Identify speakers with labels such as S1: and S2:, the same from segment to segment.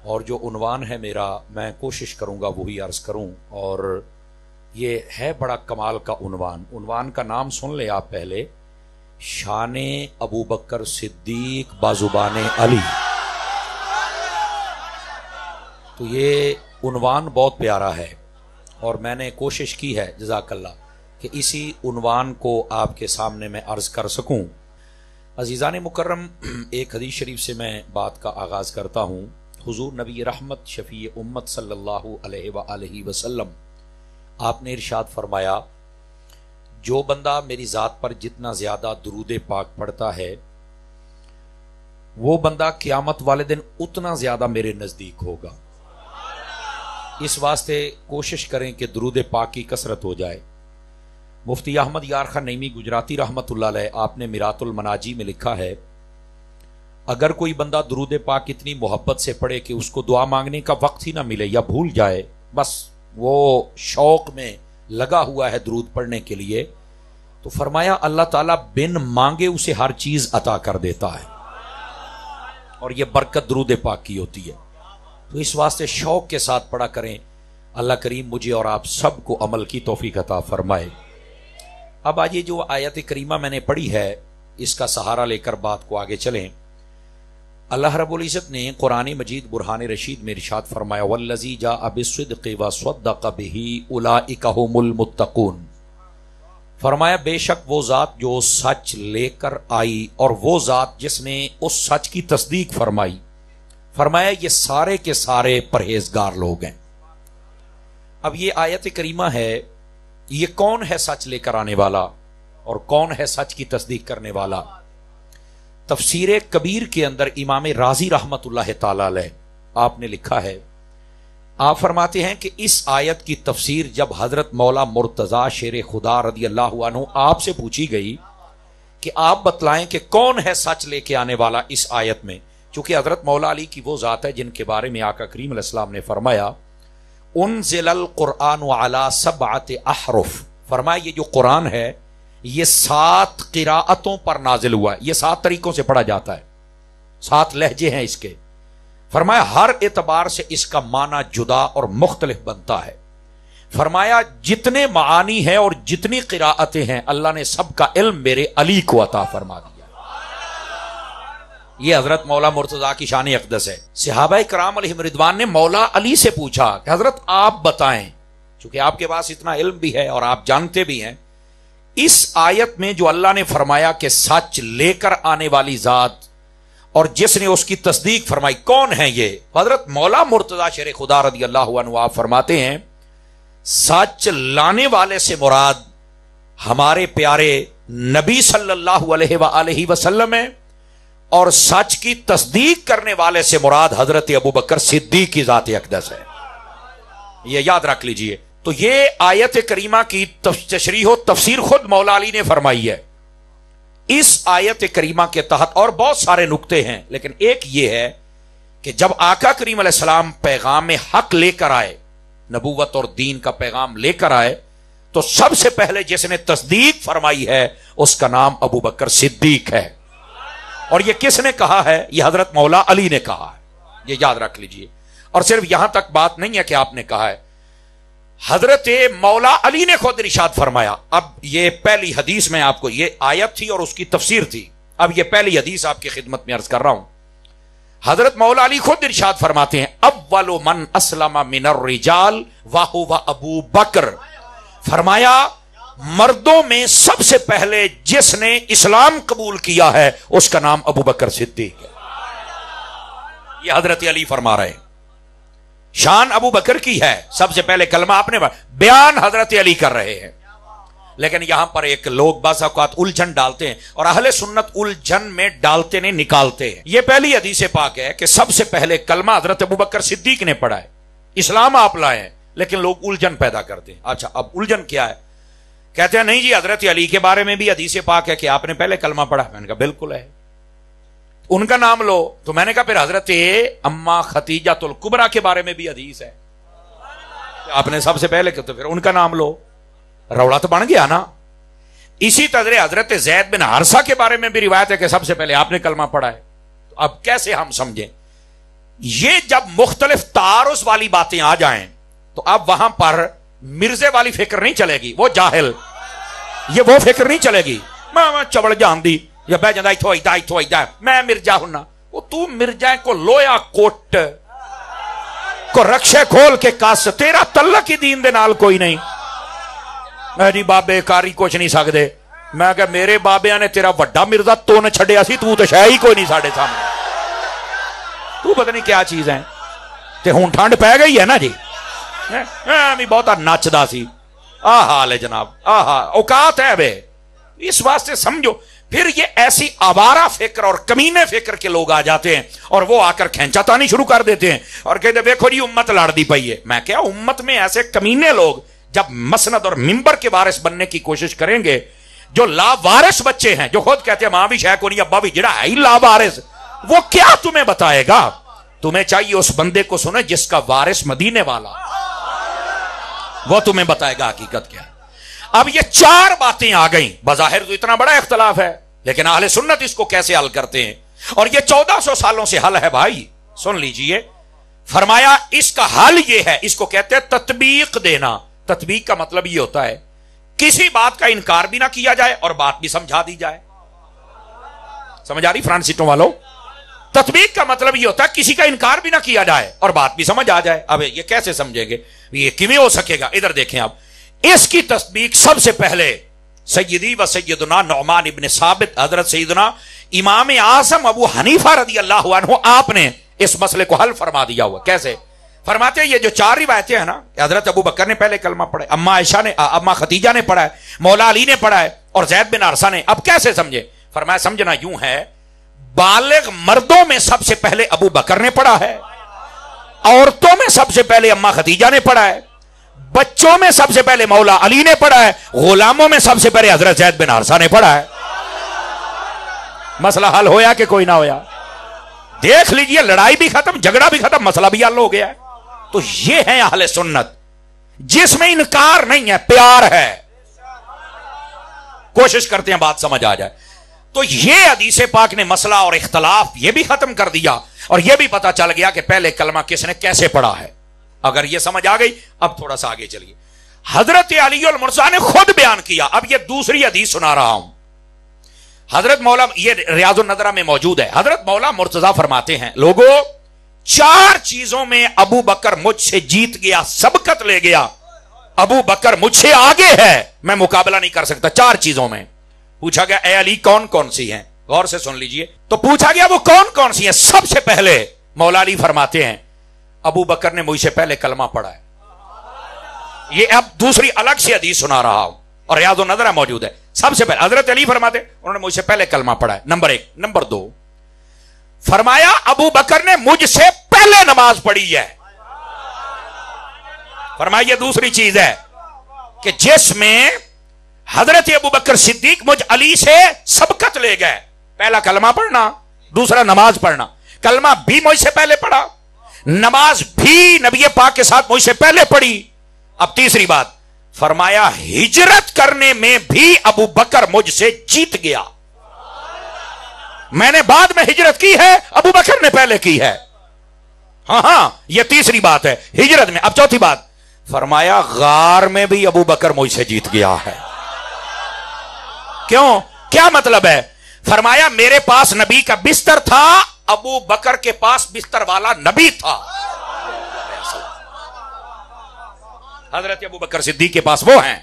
S1: اور جو عنوان ہے میرا، میں کوشش کروں گا وہی عرض کروں، اور یہ ہے بڑا کمال کا عنوان کا نام سن لے آپ پہلے، شان ابو بکر صدیق بازبان علی۔ تو یہ عنوان بہت پیارا ہے اور میں نے کوشش کی ہے جزاک اللہ کہ اسی عنوان کو آپ کے سامنے میں عرض کر سکوں۔ عزیزان مکرم، ایک حدیث شریف سے میں بات کا آغاز کرتا ہوں۔ حضور نبی رحمت شفیع امت صلی اللہ علیہ وآلہ وسلم آپ نے ارشاد فرمایا، جو بندہ میری ذات پر جتنا زیادہ درود پاک پڑھتا ہے وہ بندہ قیامت والے دن اتنا زیادہ میرے نزدیک ہوگا۔ اس واسطے کوشش کریں کہ درود پاک کی کثرت ہو جائے۔ مفتی احمد یار خان نعیمی گجراتی رحمت اللہ علیہ آپ نے میرات المناجی میں لکھا ہے، اگر کوئی بندہ درود پاک اتنی محبت سے پڑھے کہ اس کو دعا مانگنے کا وقت ہی نہ ملے یا بھول جائے، بس وہ شوق میں لگا ہوا ہے درود پڑھنے کے لیے، تو فرمایا اللہ تعالیٰ بن مانگے اسے ہر چیز عطا کر دیتا ہے، اور یہ برکت درود پاک کی ہوتی ہے۔ تو اس واسطے شوق کے ساتھ پڑھا کریں۔ اللہ کریم مجھے اور آپ سب کو عمل کی توفیق عطا فرمائے۔ اب آج یہ جو آیت کریمہ میں نے پڑھی ہے اس کا سہارا لے کر بات کو آگے چلیں۔ اللہ رب العزت نے قرآن مجید برہان رشید میں ارشاد فرمایا، والذی جاء بالصدق وصدق بہ اولئک ھم المتقون۔ فرمایا بے شک وہ ذات جو سچ لے کر آئی اور وہ ذات جس نے اس سچ کی تصدیق فرمائی، فرمایا یہ سارے کے سارے پرہیزگار لوگ ہیں۔ اب یہ آیت کریمہ ہے، یہ کون ہے سچ لے کر آنے والا اور کون ہے سچ کی تصدیق کرنے والا؟ تفسیر کبیر کے اندر امام رازی رحمت اللہ تعالی علیہ آپ نے لکھا ہے، آپ فرماتے ہیں کہ اس آیت کی تفسیر جب حضرت مولا مرتضی شیر خدا رضی اللہ عنہ آپ سے پوچھی گئی کہ آپ بتلائیں کہ کون ہے سچ لے کے آنے والا اس آیت میں، چونکہ حضرت مولا علی کی وہ ذات ہے جن کے بارے میں آقا کریم علیہ السلام نے فرمایا انزل القرآن علی سبعۃ احرف، فرمایا یہ جو قرآن ہے یہ 7 قراءتوں پر نازل ہوا ہے، یہ 7 طریقوں سے پڑھا جاتا ہے، 7 لہجے ہیں اس کے۔ فرمایا ہر اعتبار سے اس کا معنی جدا اور مختلف بنتا ہے۔ فرمایا جتنے معانی ہیں اور جتنی قراءتیں ہیں اللہ نے سب کا علم میرے علی کو عطا فرما دیا۔ یہ حضرت مولا مرتضی کی شان اقدس ہے۔ صحابہ کرام علیہم رضوان نے مولا علی سے پوچھا کہ حضرت آپ بتائیں، چونکہ آپ کے پاس اتنا علم بھی ہے اور آپ جانتے بھی ہیں، اس آیت میں جو اللہ نے فرمایا کہ سچ لے کر آنے والی ذات اور جس نے اس کی تصدیق فرمائی، کون ہے یہ؟ حضرت مولا مرتضی شیر خدا رضی اللہ عنہ آپ فرماتے ہیں سچ لانے والے سے مراد ہمارے پیارے نبی صلی اللہ علیہ وآلہ وسلم ہے، اور سچ کی تصدیق کرنے والے سے مراد حضرت ابو بکر صدیق کی ذات اقدس ہے۔ یہ یاد رکھ لیجئے۔ تو یہ آیت کریمہ کی تشریح و تفسیر خود مولا علی نے فرمائی ہے۔ اس آیت کریمہ کے تحت اور بہت سارے نکتے ہیں، لیکن ایک یہ ہے کہ جب آقا کریم علیہ السلام پیغام حق لے کر آئے، نبوت اور دین کا پیغام لے کر آئے، تو سب سے پہلے جس نے تصدیق فرمائی ہے اس کا نام ابو بکر صدیق ہے۔ اور یہ کس نے کہا ہے؟ یہ حضرت مولا علی نے کہا ہے، یہ یاد رکھ لیجئے۔ اور صرف یہاں تک بات نہیں ہے کہ آپ نے کہا ہے، حضرت مولا علی نے خود ارشاد فرمایا۔ اب یہ پہلی حدیث میں آپ کو، یہ آیت تھی اور اس کی تفسیر تھی، اب یہ پہلی حدیث آپ کی خدمت میں عرض کر رہا ہوں۔ حضرت مولا علی خود ارشاد فرماتے ہیں اول من اسلم من الرجال وہو ابو بکر، فرمایا مردوں میں سب سے پہلے جس نے اسلام قبول کیا ہے اس کا نام ابو بکر صدیق ہے۔ یہ حضرت علی فرما رہے ہیں، شان ابو بکر کی ہے، سب سے پہلے کلمہ آپ نے بیان حضرت علی کر رہے ہیں۔ لیکن یہاں پر ایک لوگ بعض اوقات الجھن ڈالتے ہیں، اور اہل سنت الجھن میں ڈالتے نہیں نکالتے ہیں۔ یہ پہلی حدیث پاک ہے کہ سب سے پہلے کلمہ حضرت ابو بکر صدیق نے پڑھا ہے، اسلام آپ لائے ہیں، لیکن لوگ الجھن پیدا کرتے ہیں۔ اچھا اب الجھن کیا ہے؟ کہتے ہیں نہیں جی حضرت علی کے بارے میں بھی حدیث پاک ہے کہ آپ نے پہلے کلمہ پڑھا۔ میں نے کہا بالکل ہے، ان کا نام لو۔ تو میں نے کہا پھر حضرت اما خدیجۃ الکبریٰ کے بارے میں بھی حدیث ہے، آپ نے سب سے پہلے تو پھر ان کا نام لو۔ روڑا تو بن گیا نا۔ اسی طرح حضرت زید بن حارثہ کے بارے میں بھی روایت ہے کہ سب سے پہلے آپ نے کلمہ پڑھا ہے۔ تو اب کیسے ہم سمجھیں؟ یہ جب مختلف تعارض والی باتیں آ جائیں تو اب وہاں پر مرزے والی فکر نہیں چلے گی، وہ جاہل، یہ وہ فکر نہیں چلے گی میں چوڑ جان دی یا بہ جاندہ ایتھو ایدہ میں مرزا ہوں، وہ تو مرزا کو لویا کوٹ کو رکشے کھول کے کاس، تیرا تعلق ہی دین دے نال کوئی نہیں۔ میں جی بابے کاری کچھ نہیں سکتے، میں کہ میرے بابیاں نے تیرا وڈا مرزا تو نہ چھڑیا سی، تو شے ہی کوئی نہیں ساڑے سامنے، تو پتہ نہیں کیا چیز ہے تے ہون ٹھنڈ پہ گئی ہے نا جی، میں بہتا نچدا سی، حال ہے جناب، اوقات ہے بے، اس واسطے سمجھو۔ پھر یہ ایسی آوارہ فکر اور کمینے فکر کے لوگ آ جاتے ہیں اور وہ آ کر کھینچا تانی شروع کر دیتے ہیں اور کہتے ہیں دیکھو جی امت لڑ دی پئی ہے۔ میں کیا امت میں ایسے کمینے لوگ جب مسند اور منبر کے وارث بننے کی کوشش کریں گے، جو لا وارث بچے ہیں جو خود کہتے ہیں ماں بھی شے کو نہیں ابا بھی، جڑا ہے ہی لا وارث، وہ کیا تمہیں بتائے گا؟ تمہیں چاہیے اس بندے کو سنے جس کا وارث مدینے والا، وہ تمہیں بتائے گا حقیقت کیا ہے۔ اب یہ چار باتیں آ گئیں، بظاہر تو اتنا بڑا اختلاف ہے لیکن اہل سنت اس کو کیسے حل کرتے ہیں، اور یہ 1400 سالوں سے حل ہے بھائی، سن لیجئے۔ فرمایا اس کا حل یہ ہے، اس کو کہتے ہیں تطبیق دینا۔ تطبیق کا مطلب یہ ہوتا ہے کسی بات کا انکار بھی نہ کیا جائے اور بات بھی سمجھا دی جائے۔ سمجھ آ رہی فرانسیٹوں والوں؟ تطبیق کا مطلب یہ ہوتا ہے کسی کا انکار بھی نہ کیا جائے اور بات بھی سمجھ آ جائے۔ اب یہ کیسے سمجھیں گے، یہ کیویں ہو سکے گا؟ ادھر دیکھیں آپ، اس کی تطبیق سب سے پہلے سیدی و سیدنا نعمان ابن ثابت حضرت سیدنا امام اعظم ابو حنیفہ رضی اللہ عنہ آپ نے اس مسئلے کو حل فرما دیا ہوا۔ کیسے فرماتے ہیں؟ یہ جو چار روایتیں ہیں نا، حضرت ابو بکر نے پہلے کلمہ پڑھا ہے، اما عائشہ نے، اما خدیجہ نے پڑھا ہے، مولا علی نے پڑھا ہے اور زید بن حارثہ نے۔ اب کیسے سمجھے؟ فرمایا سمجھنا یوں ہے، بالغ مردوں میں سب سے پہلے ابو بکر نے پڑھا ہے، عورتوں میں سب سے پہلے اما خدیجہ نے پڑھا ہے، بچوں میں سب سے پہلے مولا علی نے پڑھا ہے، غلاموں میں سب سے پہلے حضرت زید بن حارثہ نے پڑھا ہے۔ مسئلہ حل ہویا کہ کوئی نہ ہویا؟ دیکھ لیجئے، لڑائی بھی ختم، جھگڑا بھی ختم، مسئلہ بھی حل ہو گیا ہے۔ تو یہ ہے اہل سنت، جس میں انکار نہیں ہے، پیار ہے، کوشش کرتے ہیں بات سمجھ آ جائے۔ تو یہ حدیث پاک نے مسئلہ اور اختلاف یہ بھی ختم کر دیا اور یہ بھی پتا چل گیا کہ پہلے کلمہ کس نے کیسے پڑھا ہے۔ اگر یہ سمجھ آ گئی، اب تھوڑا سا آگے چلیے۔ حضرت علی المرتضیٰ نے خود بیان کیا، اب یہ دوسری حدیث سنا رہا ہوں۔ حضرت مولا، یہ ریاض النظرہ میں موجود ہے، حضرت مولا مرتضیٰ فرماتے ہیں لوگوں، چار چیزوں میں ابو بکر مجھ سے جیت گیا، سبقت لے گیا، ابو بکر مجھ سے آگے ہے، میں مقابلہ نہیں کر سکتا۔ چار چیزوں میں پوچھا گیا اے علی کون کون سی ہیں؟ غور سے سن لیجئے۔ تو پوچھا گیا وہ کون کون سی ہیں؟ سب سے پہلے مولا علی فرماتے ہیں ابو بکر نے مجھ سے پہلے کلمہ پڑھا ہے۔ یہ اب دوسری الگ سی حدیث سنا رہا ہوں اور ریاض النظرہ موجود ہے۔ سب سے پہلے حضرت علی فرماتے انہوں نے مجھ سے پہلے کلمہ پڑھا ہے، نمبر ایک۔ نمبر دو، فرمایا ابو بکر نے مجھ سے پہلے نماز پڑھی ہے۔ فرمایا یہ دوسری چیز ہے کہ جس میں حضرت ابو بکر صدیق مجھ علی سے سبقت لے گئے، پہلا کلمہ پڑھنا، دوسرا نماز پڑھنا۔ کلمہ بھی مجھ سے پہلے پڑھا، نماز بھی نبی پاک کے ساتھ مجھ سے پہلے پڑھی۔ اب تیسری بات فرمایا ہجرت کرنے میں بھی ابو بکر مجھ سے جیت گیا، میں نے بعد میں ہجرت کی ہے، ابو بکر نے پہلے کی ہے۔ ہاں یہ تیسری بات ہے ہجرت میں۔ اب چوتھی بات فرمایا غار میں بھی ابو بکر مجھ سے جیت گیا ہے۔ کیوں؟ کیا مطلب ہے؟ فرمایا میرے پاس نبی کا بستر تھا، ابو بکر کے پاس بستر والا نبی تھا، حضرت ابو بکر صدیق کے پاس وہ ہیں۔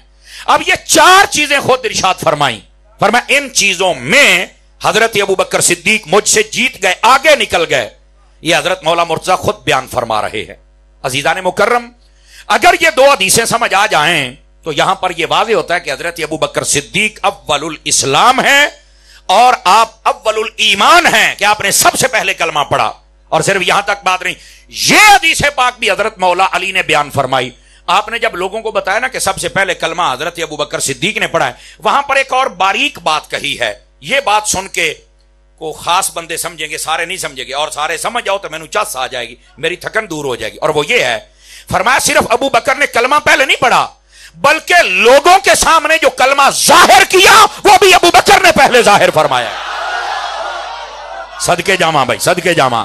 S1: اب یہ چار چیزیں خود ارشاد فرمائیں، فرمایا ان چیزوں میں حضرت ابو بکر صدیق مجھ سے جیت گئے، آگے نکل گئے۔ یہ حضرت مولا مرتضیٰ خود بیان فرما رہے ہیں۔ عزیزان مکرم، اگر یہ دو حدیثیں سمجھ آ جائیں تو یہاں پر یہ واضح ہوتا ہے کہ حضرت ابو بکر صدیق اول الاسلام ہے اور آپ اول الایمان ہیں کہ آپ نے سب سے پہلے کلمہ پڑھا۔ اور صرف یہاں تک بات نہیں، یہ حدیث پاک بھی حضرت مولا علی نے بیان فرمائی۔ آپ نے جب لوگوں کو بتایا نا کہ سب سے پہلے کلمہ حضرت ابو بکر صدیق نے پڑھا ہے، وہاں پر ایک اور باریک بات کہی ہے۔ یہ بات سن کے کو خاص بندے سمجھیں گے، سارے نہیں سمجھیں گے، اور سارے سمجھ جاؤ تو میں چس آ جائے گی، میری تھکن دور ہو جائے گی۔ اور وہ یہ ہے، فرمایا صرف ابو بکر نے کلمہ پہلے نہیں پڑھا، بلکہ لوگوں کے سامنے جو کلمہ ظاہر کیا وہ بھی ابو بکر نے پہلے ظاہر فرمایا۔ صدقے جامع بھائی، صدقے جامع۔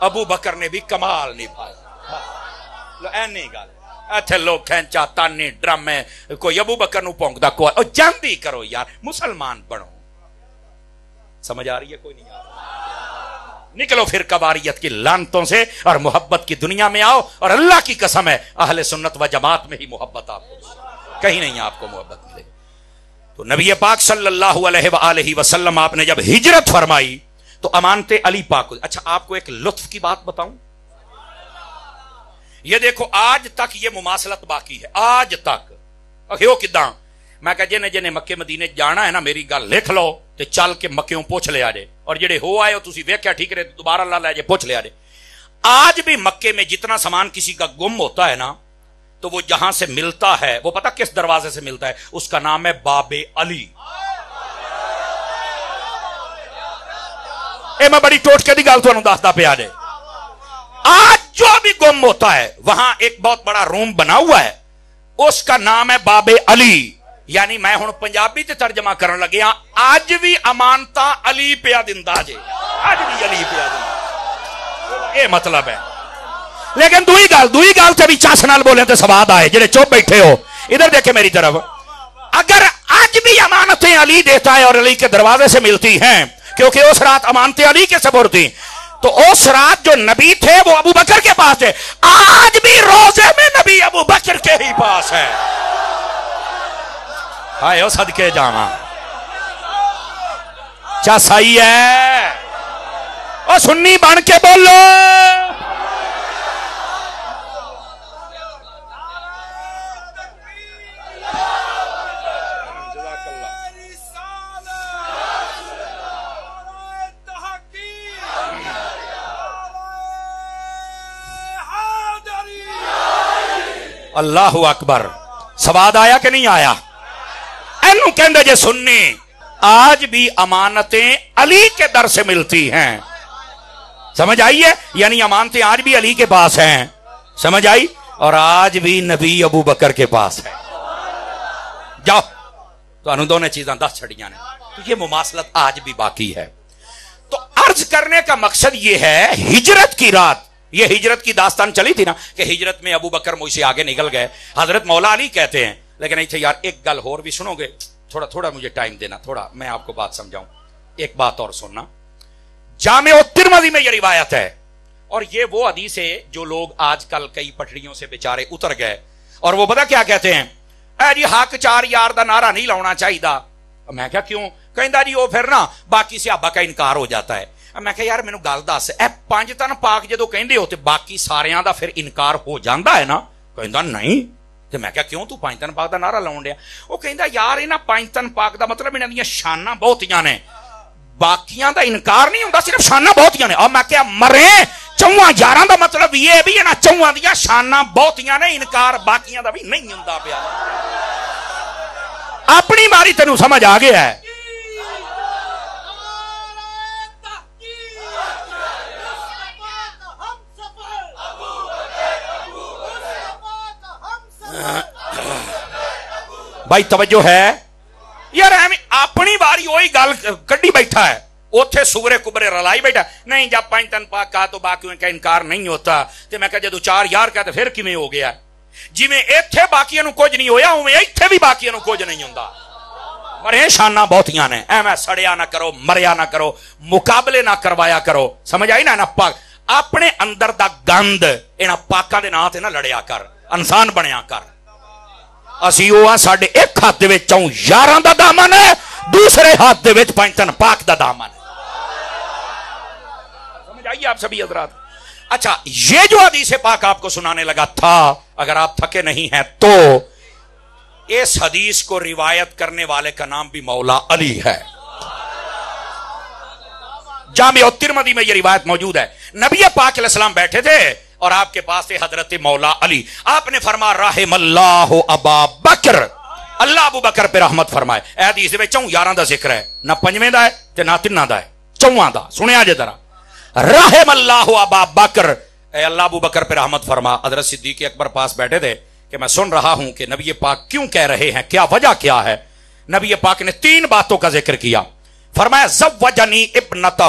S1: ابو بکر نے بھی کمال نبھایا. اینی گل ایتھے لوگ کھینچا تانی ڈرامے کوئی ابو بکر نو پونکدا کوئی او جاندی کرو یار مسلمان بنو. سمجھ آ رہی ہے کوئی نہیں آ رہی؟ نکلو پھر کباریت کی لعنتوں سے اور محبت کی دنیا میں آؤ. اور اللہ کی قسم ہے اہل سنت و جماعت میں ہی محبت آپ کو کہیں نہیں آپ کو محبت ملے. تو نبی پاک صلی اللہ علیہ وآلہ وسلم آپ نے جب ہجرت فرمائی تو امانت علی پاک. اچھا آپ کو ایک لطف کی بات بتاؤں. یہ دیکھو آج تک یہ مماثلت باقی ہے آج تک. ہو کداں میں کہا جنے جنے مکے مدینے جانا ہے نا میری گل لکھ لو تے چل کے مکیوں پوچھ لے آ جے. اور جڑے ہو آئے ہو تسی ویکھیا ٹھیک رہے دوبارہ اللہ لے جے پوچھ لے آ جے. آج بھی مکے میں جتنا سامان کسی کا گم ہوتا ہے نا تو وہ جہاں سے ملتا ہے وہ پتہ کس دروازے سے ملتا ہے؟ اس کا نام ہے باب علی. اے میں بڑی ٹوٹکے دی گل تانوں دسدا پیا جے. آج جو بھی گم ہوتا ہے وہاں ایک بہت بڑا روم بنا ہوا ہے اس کا نام ہے باب علی. یعنی میں ہن پنجابی تے ترجمہ کرن لگیا آج بھی امانتا علی پیا دیندا جے. آج بھی علی پیا دیندا اے مطلب ہے. لیکن دوئی گل تے بھی چاس نال بولیں تے سواد آئے. جڑے چپ بیٹھے ہو ادھر دیکھیں میری طرف. اگر آج بھی امانتیں علی دیتا ہے اور علی کے دروازے سے ملتی ہیں کیونکہ اس رات امانتیں علی کے سپرد تھیں تو اس رات جو نبی تھے وہ ابو بکر کے پاس تھے. آج بھی روزے میں نبی ابو بکر کے ہی پاس ہے. ہائے او صدقے جاواں چا صحیح ہے. او سنی بن کے بولو. اللہ اکبر. سواد آیا کہ نہیں آیا؟ اینو کہندے جے سنی آج بھی امانتیں علی کے در سے ملتی ہیں. سمجھ آئی ہے؟ یعنی امانتیں آج بھی علی کے پاس ہیں. سمجھ آئی؟ اور آج بھی نبی ابو بکر کے پاس ہے. جاؤ تو انہوں دونوں چیزاں 10 چھڑیاں نے. تو یہ مماثلت آج بھی باقی ہے. تو عرض کرنے کا مقصد یہ ہے ہجرت کی رات یہ ہجرت کی داستان چلی تھی نا کہ ہجرت میں ابو بکر مجھ سے آگے نکل گئے. حضرت مولا علی کہتے ہیں لیکن ایسے یار ایک گل اور بھی سنو گے تھوڑا مجھے ٹائم دینا تھوڑا میں آپ کو بات سمجھاؤں. ایک بات اور سننا. جامع ترمذی میں یہ روایت ہے اور یہ وہ حدیث ہے جو لوگ آج کل کئی پٹڑیوں سے بیچارے اتر گئے اور وہ پتہ کیا کہتے ہیں اے جی حق چار یار دا نعرہ نہیں لاؤنا چاہیے. میں کہا کیوں؟ کہندا جی وہ پھر نا باقی صحابہ کا انکار ہو جاتا ہے. میں کہا یار مینوں گل دس اے 5 تن پاک جدوں کہندے ہو تے باقی ساریاں دا پھر انکار ہو جاندا ہے نا؟ کہندا نہیں. تے میں کہا کیوں تو 5 تن پاک دا نعرہ لاون ڈیا؟ وہ کہندا یار انہاں 5 تن پاک دا مطلب انہاں دیاں شاناں بہتیاں نے باقیاں دا انکار نہیں ہوندا صرف شاناں بہتیاں نے. اور میں کہا مرے 4 یاراں دا مطلب یہ بھی انہاں 4 دیاں شاناں بہتیاں نے انکار باقیاں دا بھی نہیں ہوندا پیا. اپنی باری تینوں سمجھ آ گیا ہے. بھائی توجہ ہے یار اپنی باری وہی گل کڈی بیٹھا ہے اوتھے سورے کبرے رلائی بیٹھا. نہیں جب 5 تن پاک کہا تو باقیوں کا انکار نہیں ہوتا. تے میں کہا جدو 4 یار کہتے پھر کیویں ہو گیا؟ جی میں ایتھے باقیاں نو کچھ نہیں ہویا اوویں ایتھے بھی باقیاں نو کچھ نہیں ہوندا. مرے شاناں بہتیاں نے ایویں سڑیا نہ کرو مریا نہ کرو مقابلے نہ کروایا کرو. سمجھ آئی نا پاک اپنے اندر دا گند انہاں پاکاں دے نام تے نہ لڑیا کر انسان بنیا کر. اسی وہ ساڈے ایک ہاتھ دے وچ 4 یاراں دا دامن ہے دوسرے ہاتھ دے وچ 5 تن پاک دا دامن ہے. سمجھ آئیے آپ سبھی حضرات. اچھا یہ جو حدیث پاک آپ کو سنانے لگا تھا اگر آپ تھکے نہیں ہیں تو اس حدیث کو روایت کرنے والے کا نام بھی مولا علی ہے. جامع ترمذی میں یہ روایت موجود ہے. نبی پاک علیہ السلام بیٹھے تھے اور آپ کے پاس تھے حضرت مولا علی. آپ نے فرمایا رحم اللہ ابا بکر اللہ ابو بکر پہ رحمت فرمائے. اے حدیث میں 4 یاراں دا ذکر ہے نہ 5ویں دا ہے تے نہ 3 دا ہے 4 دا. سنیا جے ذرا رحم اللہ ابا بکر اے اللہ ابو بکر پہ رحمت فرما. حضرت صدیق اکبر پاس بیٹھے تھے کہ میں سن رہا ہوں کہ نبی پاک کیوں کہہ رہے ہیں کیا وجہ کیا ہے. نبی پاک نے 3 باتوں کا ذکر کیا. فرمایا زوجنی ابنتہ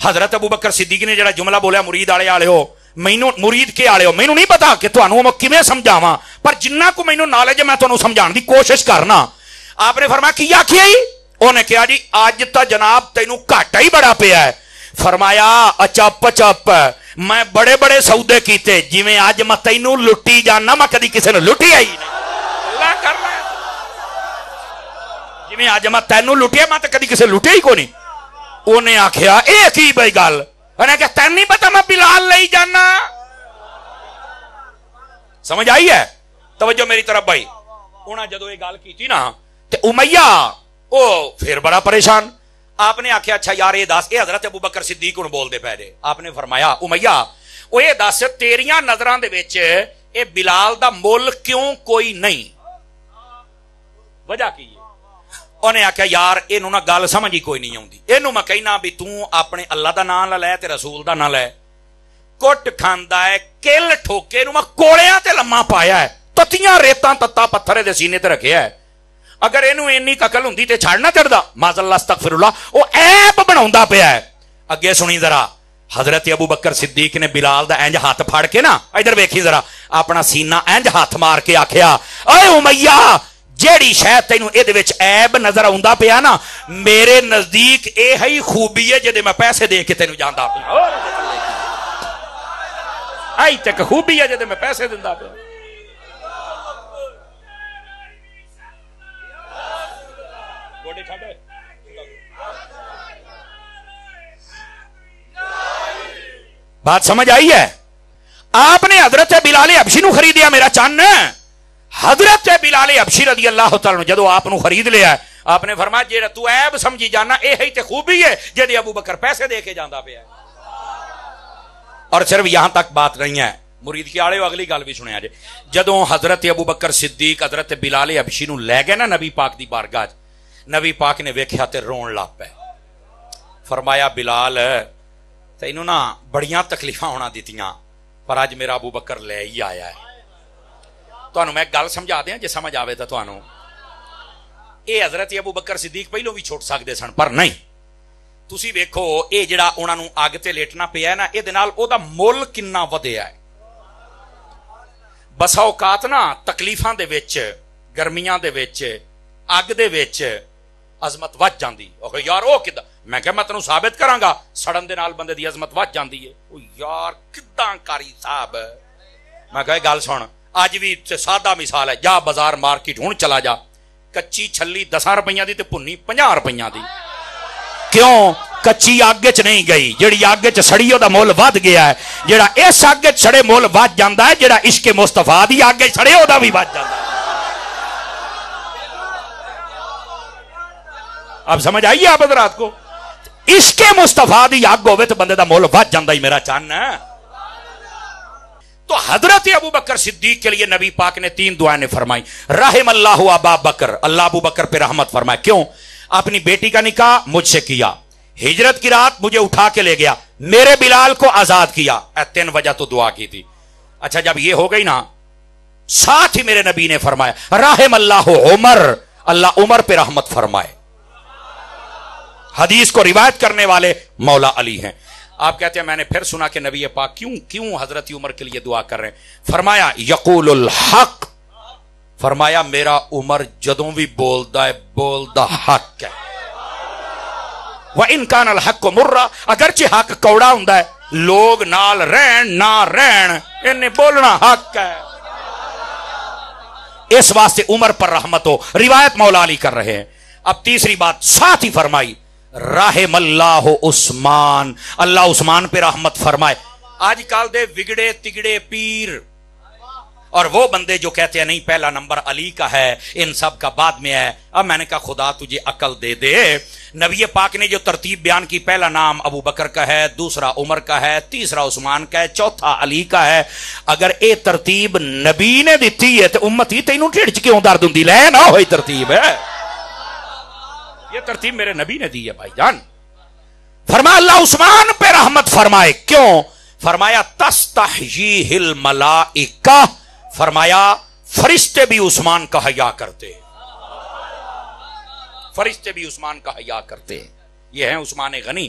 S1: حضرت ابو بکر صدیق نے جڑا جملہ بولیا مرید آلے ہو مینوں مرید کے آلے ہو مینوں نہیں پتا کہ تانوں میں کیویں سمجھاواں پر جنہ کو مینوں نالج ہے میں تانوں سمجھان دی کوشش کرنا. آپ نے فرمایا کی آکھیا جی؟ انہیں کہا جی اج تا جناب تینوں گھاٹا ہی بڑا پیا ہے. فرمایا اچپ چپ میں بڑے بڑے سودے کیتے جویں اج میں تینوں لٹی جانا میں کدی کسے نوں لٹیا ہی نہیں. اللہ کر رہا ہے جویں اج میں تینوں لٹیا میں تے کدی کسے لٹیا ہی کوئی نہیں. انہیں آکھیا اے کی بھائی گل؟ انہیں کہا تین نہیں پتا میں بلال لئی جانا. سمجھ آئی ہے؟ توجہ میری طرف بھائی. انہاں جدو یہ گل کیتی نا تے امیہ او پھر بڑا پریشان. آپ نے آکھیا اچھا یار یہ دس یہ حضرت ابو بکر صدیق کو بول دے پے دے. آپ نے فرمایا امیہ او یہ دس تیریاں نظراں دے وچ اے بلال دا مول کیوں کوئی نہیں؟ وجہ کی ہے؟ انہیں آکھیا یار اینوں نہ گل سمجھ ہی کوئی نہیں آوندی. اینوں میں کہنا بھی توں اپنے اللہ دا نام لے تے رسول دا نہ لے. کٹ کھاندا ہے کل ٹھوکے نوں میں کوڑیاں تے لمما پایا ہے تتیاں ریتاں تتا پتھرے دے سینے تے رکھیا ہے. اگر اینوں اینی عقل ہوندی تے چھڑ نہ چڑھدا. معاذ اللہ استغفر اللہ. او عیب بناوندا پیا ہے. اگے سنی ذرا حضرت ابو بکر صدیق نے بلال دا انج ہاتھ پھڑ کے نا ادھر ویکھی ذرا اپنا سینہ انج ہاتھ مار کے آکھیا اے امیہ جیڑی شاید تینوں اے وچ عیب نظر آوندا پیا نا میرے نزدیک اے ہی خوبی ہے جدے میں پیسے دے کے تینوں جاندا پیا. آئی تک خوبی ہے جدے میں پیسے دیندا پیا. بات سمجھ آئی ہے؟ آپ نے حضرت بلال حبشی نو خریدیا میرا چان. حضرت بلال حبشی رضی اللہ تعالی جدو آپ نو خرید لیا آپ نے فرمایا جیڑا تو عیب سمجھی جانا اے ہی تے خوبی ہے جدی ابو بکر پیسے دے کے جاندا پیا. اور صرف یہاں تک بات نہیں ہے مرید کی آڑے ہو اگلی گل بھی سنیا جے. جدو حضرت ابو بکر صدیق حضرت بلال حبشی نو لے گئے نا نبی پاک دی بارگاہ نبی پاک نے ویکھیا تے رون لگ پے. فرمایا بلال تینوں نا بڑیاں تکلیفاں ہونا دیتیاں پر اج میرا ابو بکر لے ہی آیا ہے. تانوں میں گل سمجھا دیاں جے سمجھ آوے تا تانوں. اے حضرت ابو بکر صدیق پہلو بھی چھوٹ سکدے سن پر نہیں. تسی ویکھو اے جڑا انہاں نوں اگ تے لیٹنا پیا ہے نا اے دے نال او دا مول کنا ودیا ہے. بسا اوقات نا تکلیفاں دے وچ گرمیاں دے وچ اگ دے وچ عظمت وج جاندی. او یار او کدا میں کہ میں تینوں ثابت کراں گا سڑن دے نال بندے دی عظمت وج جاندی ہے. او یار کداں کاری صاحب میں کہ گل سن اج بھی سادہ مثال ہے جا بازار مارکیٹ ہن چلا جا کچی چھلی 10 روپیاں دی تے پھنی 50 روپیاں دی. کیوں؟ کچی اگ وچ نہیں گئی جڑی اگ وچ سڑی او دا مول ود گیا ہے. جڑا اس اگ وچ سڑے مول ود جاندا ہے جڑا عشق مصطفیٰ دی اگ وچ سڑے او دا بھی ود جاندا ہے. اب سمجھ آئیے آپ حضرات کو عشق مصطفیٰ دی اگ ہوے تے بندے دا مول ود جاندا ہی میرا چان. تو حضرت ابو بکر صدیق کے لیے نبی پاک نے 3 دعائیں نے فرمائی. رحم اللہ ابا بکر اللہ ابو بکر پہ رحمت فرمائے. کیوں؟ اپنی بیٹی کا نکاح مجھ سے کیا ہجرت کی رات مجھے اٹھا کے لے گیا میرے بلال کو آزاد کیا. 3 وجہ تو دعا کی تھی. اچھا جب یہ ہو گئی نا ساتھ ہی میرے نبی نے فرمایا رحم اللہ عمر اللہ عمر پہ رحمت فرمائے. حدیث کو روایت کرنے والے مولا علی ہیں. آپ کہتے ہیں میں نے پھر سنا کہ نبی پاک کیوں حضرت عمر کے لیے دعا کر رہے ہیں. فرمایا یقول الحق فرمایا میرا عمر جدوں بھی بولدا ہے بولدا حق ہے. وَإِن كَانَ الْحَقُّ مُرًّا اگرچہ حق کوڑا ہوندا ہے لوگ نال رہن نہ رہن انہیں بولنا حق ہے. اس واسطے عمر پر رحمت ہو. روایت مولا علی کر رہے ہیں. اب تیسری بات ساتھ ہی فرمائی رحم اللہ عثمان اللہ عثمان پہ رحمت فرمائے. آج کل دے بگڑے تگڑے پیر اور وہ بندے جو کہتے ہیں نہیں پہلا نمبر علی کا ہے ان سب کا بعد میں ہے. اب میں نے کہا خدا تجھے عقل دے دے. نبی پاک نے جو ترتیب بیان کی پہلا نام ابو بکر کا ہے دوسرا عمر کا ہے تیسرا عثمان کا ہے چوتھا علی کا ہے. اگر اے ترتیب نبی نے دیتی ہے تو امت ہی تینوں ٹھڑ چ کیوں درد ہوندی لے نہ ہوئی ترتیب ہے. یہ ترتیب میرے نبی نے دی ہے بھائی جان. فرمایا اللہ عثمان پہ رحمت فرمائے. کیوں؟ فرمایا تستحییہ الملائکہ فرمایا فرشتے بھی عثمان کا حیا کرتے فرشتے بھی عثمان کا حیا کرتے. یہ ہیں عثمان غنی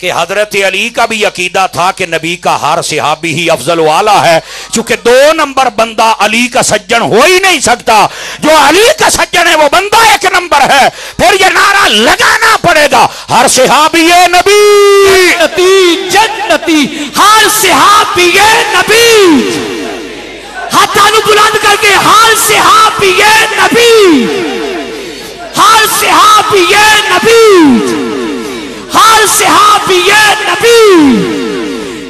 S1: کہ حضرت علی کا بھی عقیدہ تھا کہ نبی کا ہر صحابی ہی افضل و اعلیٰ ہے، چونکہ 2 نمبر بندہ علی کا سجن ہو ہی نہیں سکتا، جو علی کا سجن ہے وہ بندہ 1 نمبر ہے۔ پھر یہ نعرہ لگانا پڑے گا، ہر صحابی نبی
S2: جنتی جنتی، ہر صحابی نبی، ہاتھوں بلند کر کے ہر صحابی نبی، ہر صحابی نبی، ہر صحابی نبی،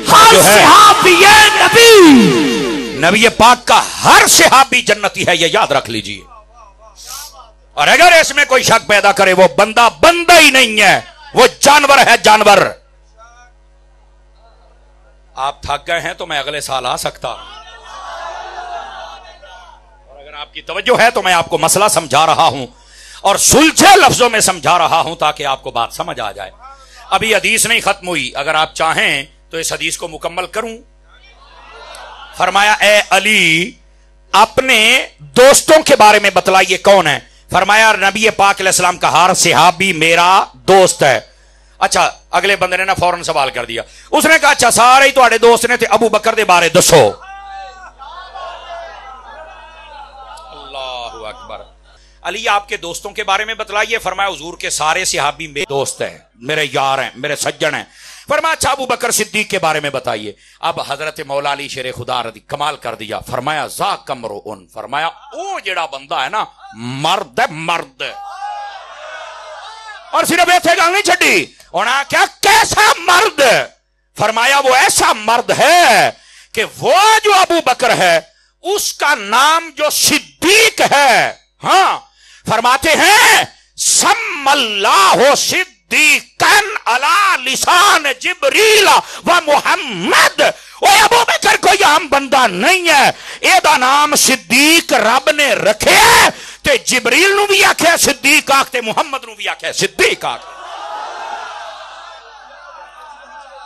S2: ہر صحابی نبی،
S1: نبی پاک کا ہر صحابی جنتی ہے، یہ یاد رکھ لیجئے۔ اور اگر اس میں کوئی شک پیدا کرے وہ بندہ بندہ ہی نہیں ہے، وہ جانور ہے، جانور۔ آپ تھک گئے ہیں تو میں اگلے سال آ سکتا ہوں، اور اگر آپ کی توجہ ہے تو میں آپ کو مسئلہ سمجھا رہا ہوں اور سلجھے لفظوں میں سمجھا رہا ہوں تاکہ آپ کو بات سمجھ آ جائے۔ ابھی حدیث نہیں ختم ہوئی، اگر آپ چاہیں تو اس حدیث کو مکمل کروں۔ فرمایا اے علی اپنے دوستوں کے بارے میں بتلائیے کون ہے؟ فرمایا نبی پاک علیہ السلام کا ہر صحابی میرا دوست ہے۔ اچھا اگلے بندے نے نا فوراً سوال کر دیا، اس نے کہا اچھا سارے ہی تواڈے دوست نے تے ابو بکر دے بارے دسو۔ اللہ اکبر، علی آپ کے دوستوں کے بارے میں بتلائیے۔ فرمایا حضور کے سارے صحابی میرے دوست ہیں، میرے یار ہیں، میرے سجن ہیں۔ فرمایا اچھا ابو بکر صدیق کے بارے میں بتائیے۔ اب حضرت مولا علی شیر خدا رضی کمال کر دیا، فرمایا ذاک امرؤن، فرمایا او جڑا بندہ ہے نا مرد ہے، مرد۔ اور صرف ایتھے گل نہیں چھڈی، انہاں کیا کیسا مرد؟ فرمایا وہ ایسا مرد ہے کہ وہ جو ابو بکر ہے اس کا نام جو صدیق ہے، ہاں فرماتے ہیں سم اللہ صدیقاً علی لسان جبریل و محمد۔ وہ ابو بکر کوئی عام بندہ نہیں ہے، اے دا نام صدیق رب نے رکھے تے جبریل نو بھی آکھے صدیق آکھ تے محمد نو بھی آکھے صدیق آکھ۔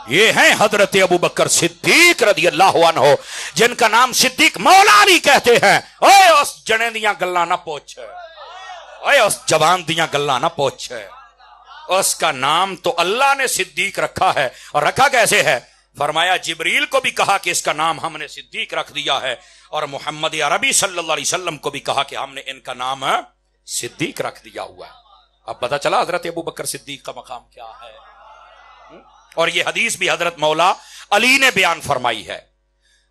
S1: یہ ہیں حضرت ابو بکر صدیق رضی اللہ عنہ، جن کا نام صدیق مولا علی کہتے ہیں۔ اوے اس جنے دیاں گلاں نہ پوچھ، اوے اس جوان دیاں گلاں نہ پوچھ، اس کا نام تو اللہ نے صدیق رکھا ہے۔ اور رکھا کیسے ہے؟ فرمایا جبریل کو بھی کہا کہ اس کا نام ہم نے صدیق رکھ دیا ہے، اور محمد عربی صلی اللہ علیہ وسلم کو بھی کہا کہ ہم نے ان کا نام صدیق رکھ دیا ہوا ہے۔ اب پتہ چلا حضرت ابو بکر صدیق کا مقام کیا ہے۔ اور یہ حدیث بھی حضرت مولا علی نے بیان فرمائی ہے۔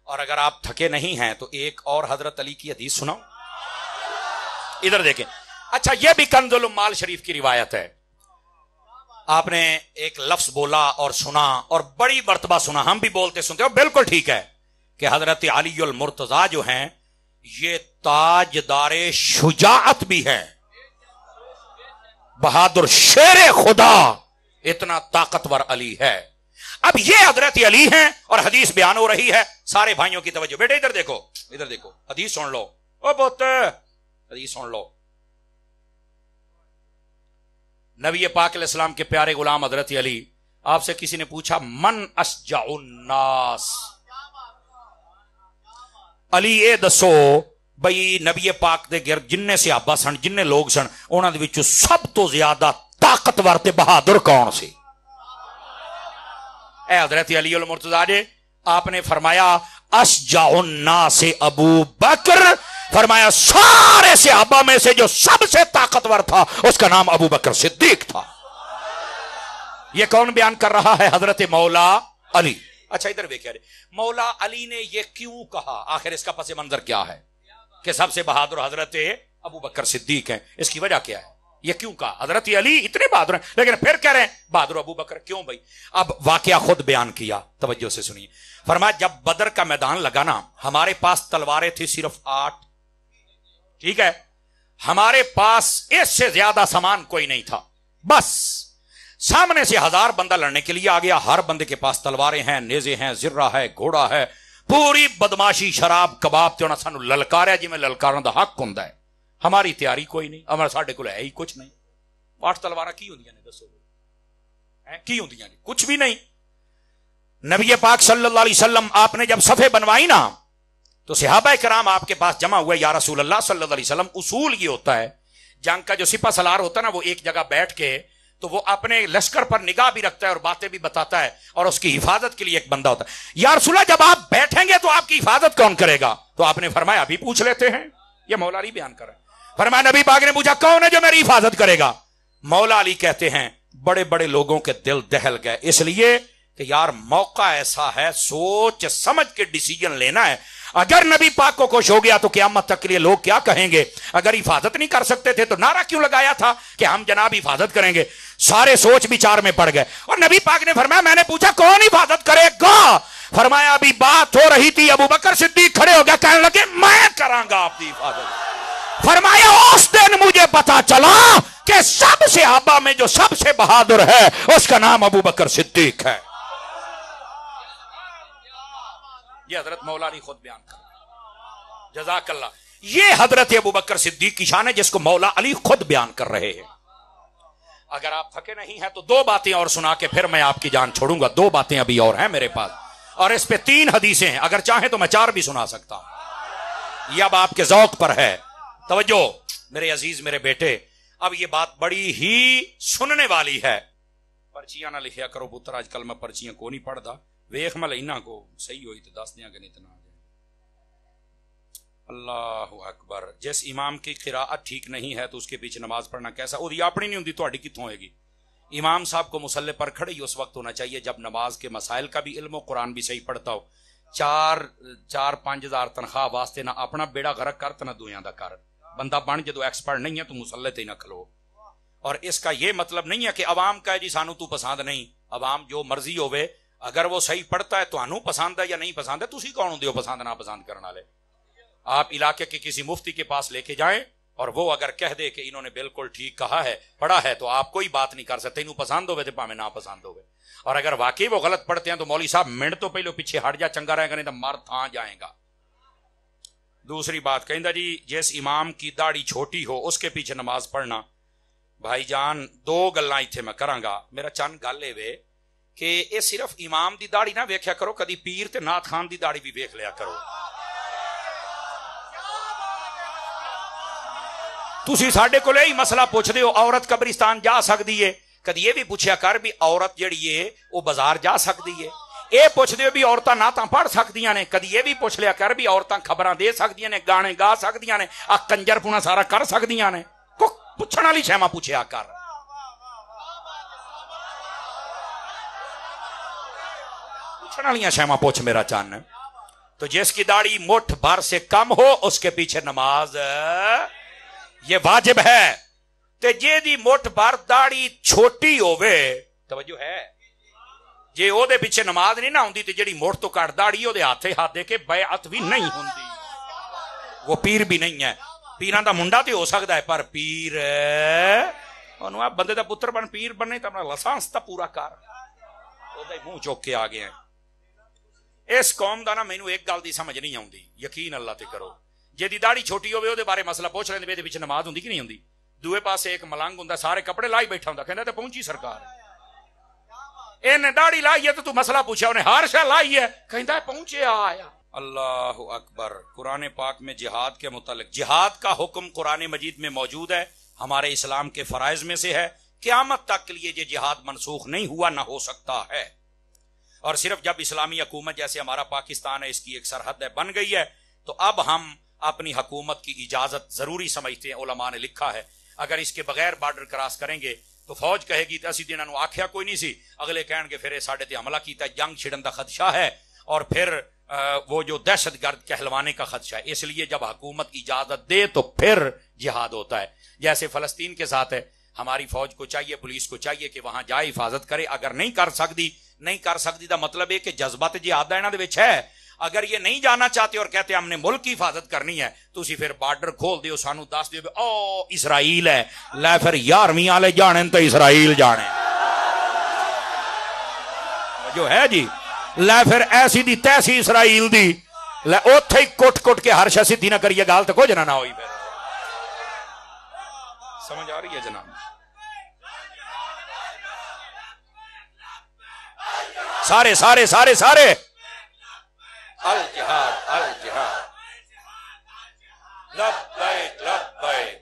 S1: اور اگر آپ تھکے نہیں ہیں تو ایک اور حضرت علی کی حدیث سناؤ، ادھر دیکھیں۔ اچھا یہ بھی کنز الاموال شریف کی روایت ہے۔ آپ نے ایک لفظ بولا اور سنا اور بڑی مرتبہ سنا، ہم بھی بولتے سنتے، اور بالکل ٹھیک ہے کہ حضرت علی المرتضیٰ جو ہیں یہ تاجدار شجاعت بھی ہیں، بہادر شیر خدا، اتنا طاقتور علی ہے۔ اب یہ حضرت علی ہیں اور حدیث بیان ہو رہی ہے۔ سارے بھائیوں کی توجہ، بیٹے ادھر دیکھو، ادھر دیکھو، حدیث سن لو، او پوت حدیث سن لو۔ نبی پاک علیہ السلام کے پیارے غلام حضرت علی، آپ سے کسی نے پوچھا من اشجع الناس، علی اے دسو بھئی نبی پاک دے گرد جننے صحابہ سن، جننے لوگ سن، انہاں دے وچوں سب تو زیادہ طاقتور تے بہادر کون سی؟ اے حضرت علی المرتضیٰ جی، آپ نے فرمایا اشجع الناس ابو بکر، فرمایا سارے صحابہ میں سے جو سب سے طاقتور تھا اس کا نام ابو بکر صدیق تھا۔ یہ کون بیان کر رہا ہے؟ حضرت مولا علی۔ اچھا ادھر دیکھیں، مولا علی نے یہ کیوں کہا؟ آخر اس کا پس منظر کیا ہے کہ سب سے بہادر حضرت ابو بکر صدیق ہیں؟ اس کی وجہ کیا ہے؟ یہ کیوں کہا؟ حضرت علی اتنے بہادر ہیں لیکن پھر کہہ رہے ہیں بہادر ابو بکر کیوں بھائی؟ اب واقعہ خود بیان کیا، توجہ سے سنیے۔ فرمایا جب بدر کا میدان لگا نا، ہمارے پاس تلواریں تھی صرف 8، ٹھیک ہے، ہمارے پاس اس سے زیادہ سامان کوئی نہیں تھا، بس سامنے سے 1000 بندہ لڑنے کے لیے آ گیا، ہر بندے کے پاس تلواریں ہیں، نیزے ہیں، زرہ ہے، گھوڑا ہے، پوری بدماشی شراب کباب تے انہاں سانو للکاریا جی میں للکارن دا حق ہوندا ہے۔ ہماری تیاری کوئی نہیں، ہمارا ساڈے کول ہے ہی کچھ نہیں۔ 8 تلواراں کی ہوندیاں نے دسو، کی ہوندیاں نے؟ کچھ بھی نہیں۔ نبی پاک صلی اللہ علیہ وسلم آپ نے جب صفیں بنوائی نا تو صحابہ کرام آپ کے پاس جمع ہوئے، یا رسول اللہ صلی اللہ علیہ وسلم اصول یہ ہوتا ہے، جنگ کا جو سپہ سالار ہوتا ہے نا وہ ایک جگہ بیٹھ کے تو وہ اپنے لشکر پر نگاہ بھی رکھتا ہے اور باتیں بھی بتاتا ہے اور اس کی حفاظت کے لیے ایک بندہ ہوتا ہے. یا رسول اللہ جب آپ بیٹھیں گے تو آپ کی حفاظت کون کرے گا؟ تو آپ نے فرمایا ابھی پوچھ لیتے ہیں. یہ مولا علی بیان کر رہے ہیں. فرمایا نبی پاک نے پوچھا کون ہے جو میری حفاظت کرے گا؟ مولا علی کہتے ہیں بڑے بڑے لوگوں کے دل دہل گئے، اس لیے کہ یار موقع ایسا ہے، سوچ سمجھ کے ڈیسیجن لینا ہے. اگر نبی پاک کو کچھ ہو گیا تو قیامت تک کے لیے لوگ کیا کہیں گے؟ اگر حفاظت نہیں کر سکتے تھے تو نعرہ کیوں لگایا تھا کہ ہم جناب حفاظت کریں گے؟ سارے سوچ بچار میں پڑ گئے. اور نبی پاک نے فرمایا میں نے پوچھا کون حفاظت کرے گا؟ فرمایا ابھی بات ہو رہی تھی، ابو بکر صدیق کھڑے ہو گیا، کہنے لگے میں کراں گا آپ کی حفاظت. فرمایا اس دن مجھے پتا چلا کہ سب صحابہ میں جو سب سے بہادر ہے اس کا نام ابو بکر صدیق ہے. یہ حضرت مولا علی خود بیان کر رہے ہیں. جزاک اللہ. یہ حضرت ابو بکر صدیق کی شان ہے جس کو مولا علی خود بیان کر رہے ہیں. اگر آپ تھکے نہیں ہیں تو 2 باتیں اور سنا کے پھر میں آپ کی جان چھوڑوں گا. 2 باتیں ابھی اور ہیں میرے پاس اور اس پہ 3 حدیثیں ہیں، اگر چاہیں تو میں 4 بھی سنا سکتا ہوں. یہ اب آپ کے ذوق پر ہے. توجہ میرے عزیز میرے بیٹے، اب یہ بات بڑی ہی سننے والی ہے. پرچیاں نہ لکھیا کرو پتر، آج کل میں پرچیاں کو نہیں پڑھتا. ویخ میں لینا کو صحیح ہوئی تو دس دیا کہ نہیں اتنا آ جائے. اللہ اکبر. جس امام کی قراءت ٹھیک نہیں ہے تو اس کے پیچھے نماز پڑھنا کیسا؟ اور یہ اپنی نہیں ہوتی تو کتوں ہوئے گی؟ امام صاحب کو مصلی پر کھڑے ہی اس وقت ہونا چاہیے جب نماز کے مسائل کا بھی علم ہو، قرآن بھی صحیح پڑھتا ہو. 4-5 ہزار تنخواہ واسطے نہ اپنا بیڑا غرق کر تو نہ دویاں دا کر. بندہ بن جدو ایکسپرٹ نہیں ہے تو مصلی تے نہ کھلو. اور اس کا یہ مطلب نہیں ہے کہ عوام کا ہے جی سانو تو پسند نہیں. عوام جو مرضی ہوئے، اگر وہ صحیح پڑھتا ہے تو انو پسند ہے یا نہیں پسند ہے، تو اسی کون ہوندے ہو پسند نہ پسند کرنے والے؟ آپ علاقے کے کسی مفتی کے پاس لے کے جائیں اور وہ اگر کہہ دے کہ انہوں نے بالکل ٹھیک کہا ہے، پڑھا ہے، تو آپ کوئی بات نہیں کر سکتے. انہوں پسند ہوئے تو پامے نہ پسند ہوئے. اور اگر واقعی وہ غلط پڑھتے ہیں تو مولوی صاحب منٹ تو پہلو پیچھے ہٹ جا، چنگا رہے گا نہیں تو مر تھا جائیں گا. دوسری بات کہندہ جی جس امام کی داڑھی چھوٹی ہو اس کے پیچھے نماز پڑھنا. بھائی جان 2 گلاں ایتھے میں کراں گا. میرا چند گل اے کہ یہ صرف امام دی داڑھی نہ ویکھیا کرو، کدی پیر تے نعت خان دی داڑھی بھی ویکھ لیا کرو. تسی ساڈے کول یہی مسئلہ پوچھ دے ہو عورت قبرستان جا سکتی ہے، کدی یہ بھی پوچھیا کر بھی عورت جڑی ہے وہ بازار جا سکتی ہے. یہ پوچھ دے بھی عورتاں نعتاں پڑھ سکدیاں نے، کدی یہ بھی پوچھ لیا کر بھی عورتاں خبراں دے سکدیاں نے، گانے گا سکدیاں نے، آ کنجر پونا سارا کر سکدیاں نے. کو پوچھن والی شے ماں پوچھیا کر. شیما پوچھ میرا چان. تو جس کی داڑھی مٹھ بھر سے کم ہو اس کے پیچھے نماز یہ واجب ہے. تے جے دی مٹھ بھر داڑھی چھوٹی ہووے، توجہ ہے جے او دے پیچھے نماز نہیں نہ ہوندی تے جڑی مٹھ تو کٹ داڑھی او دے ہاتھے ہاتھ دے کے بیعت بھی نہیں ہوندی. وہ پیر بھی نہیں ہے. پیراں دا منڈا تے ہو سکدا ہے پر پیر اونوں بندے دا پتر بن پیر بننے تے اپنا لسانس تا پورا کر. او دے منہ چوک کے آ گئے ہیں. اس قوم دا نا مینوں ایک گل دی سمجھ نہیں آوندی. یقین اللہ تے کرو جے دی داڑھی چھوٹی ہوے او دے بارے مسئلہ پوچھ لیندے دے پیچھے نماز ہوندی کہ نہیں ہوندی؟ دوے پاسے ایک ملنگ ہوندا سارے کپڑے لائی بیٹھا ہوندا، کہندا تے پہنچی سرکار. اینے داڑھی لائی ہے تو تو مسئلہ پوچھا انہیں ہر شے لائی ہے، کہندا پہنچے آیا. اللہ اکبر. قرآن پاک میں جہاد کے متعلق جہاد کا حکم قرآن مجید میں موجود ہے، ہمارے اسلام کے فرائض میں سے ہے. قیامت تک کے لیے یہ جہاد منسوخ نہیں ہوا، نہ ہو سکتا ہے. اور صرف جب اسلامی حکومت جیسے ہمارا پاکستان ہے اس کی ایک سرحد ہے بن گئی ہے تو اب ہم اپنی حکومت کی اجازت ضروری سمجھتے ہیں. علماء نے لکھا ہے اگر اس کے بغیر بارڈر کراس کریں گے تو فوج کہے گی اسی دن انہوں آکھیا کوئی نہیں سی، اگلے کہن گے پھر ساڈے تے حملہ کیتا ہے، جنگ چھڑن دا خدشہ ہے اور پھر وہ جو دہشت گرد کہلوانے کا خدشہ ہے. اس لیے جب حکومت اجازت دے تو پھر جہاد ہوتا ہے. جیسے فلسطین کے ساتھ ہے، ہماری فوج کو چاہیے، پولیس کو چاہیے کہ وہاں جائے حفاظت کرے. اگر نہیں کر سکتی دا مطلب ہے کہ جذبات جہاد دا انہاں دے وچ ہے. اگر یہ نہیں جانا چاہتے اور کہتے ہم نے ملک کی حفاظت کرنی ہے تو اسی پھر بارڈر کھول دیو، سانو دس دیو او اسرائیل ہے، لے پھر 11ویں والے جانے تو اسرائیل جانے جو ہے جی، لے پھر ایسی دی تیسی اسرائیل دی لے اوتھے ہی کٹ کٹ کے ہر شے سیدھی نہ کریے گال تو کچھ نہ ہوئی. پھر سمجھ آ رہی ہے جناب؟ سارے سارے سارے سارے الجہاد الجہاد لبیک لبیک.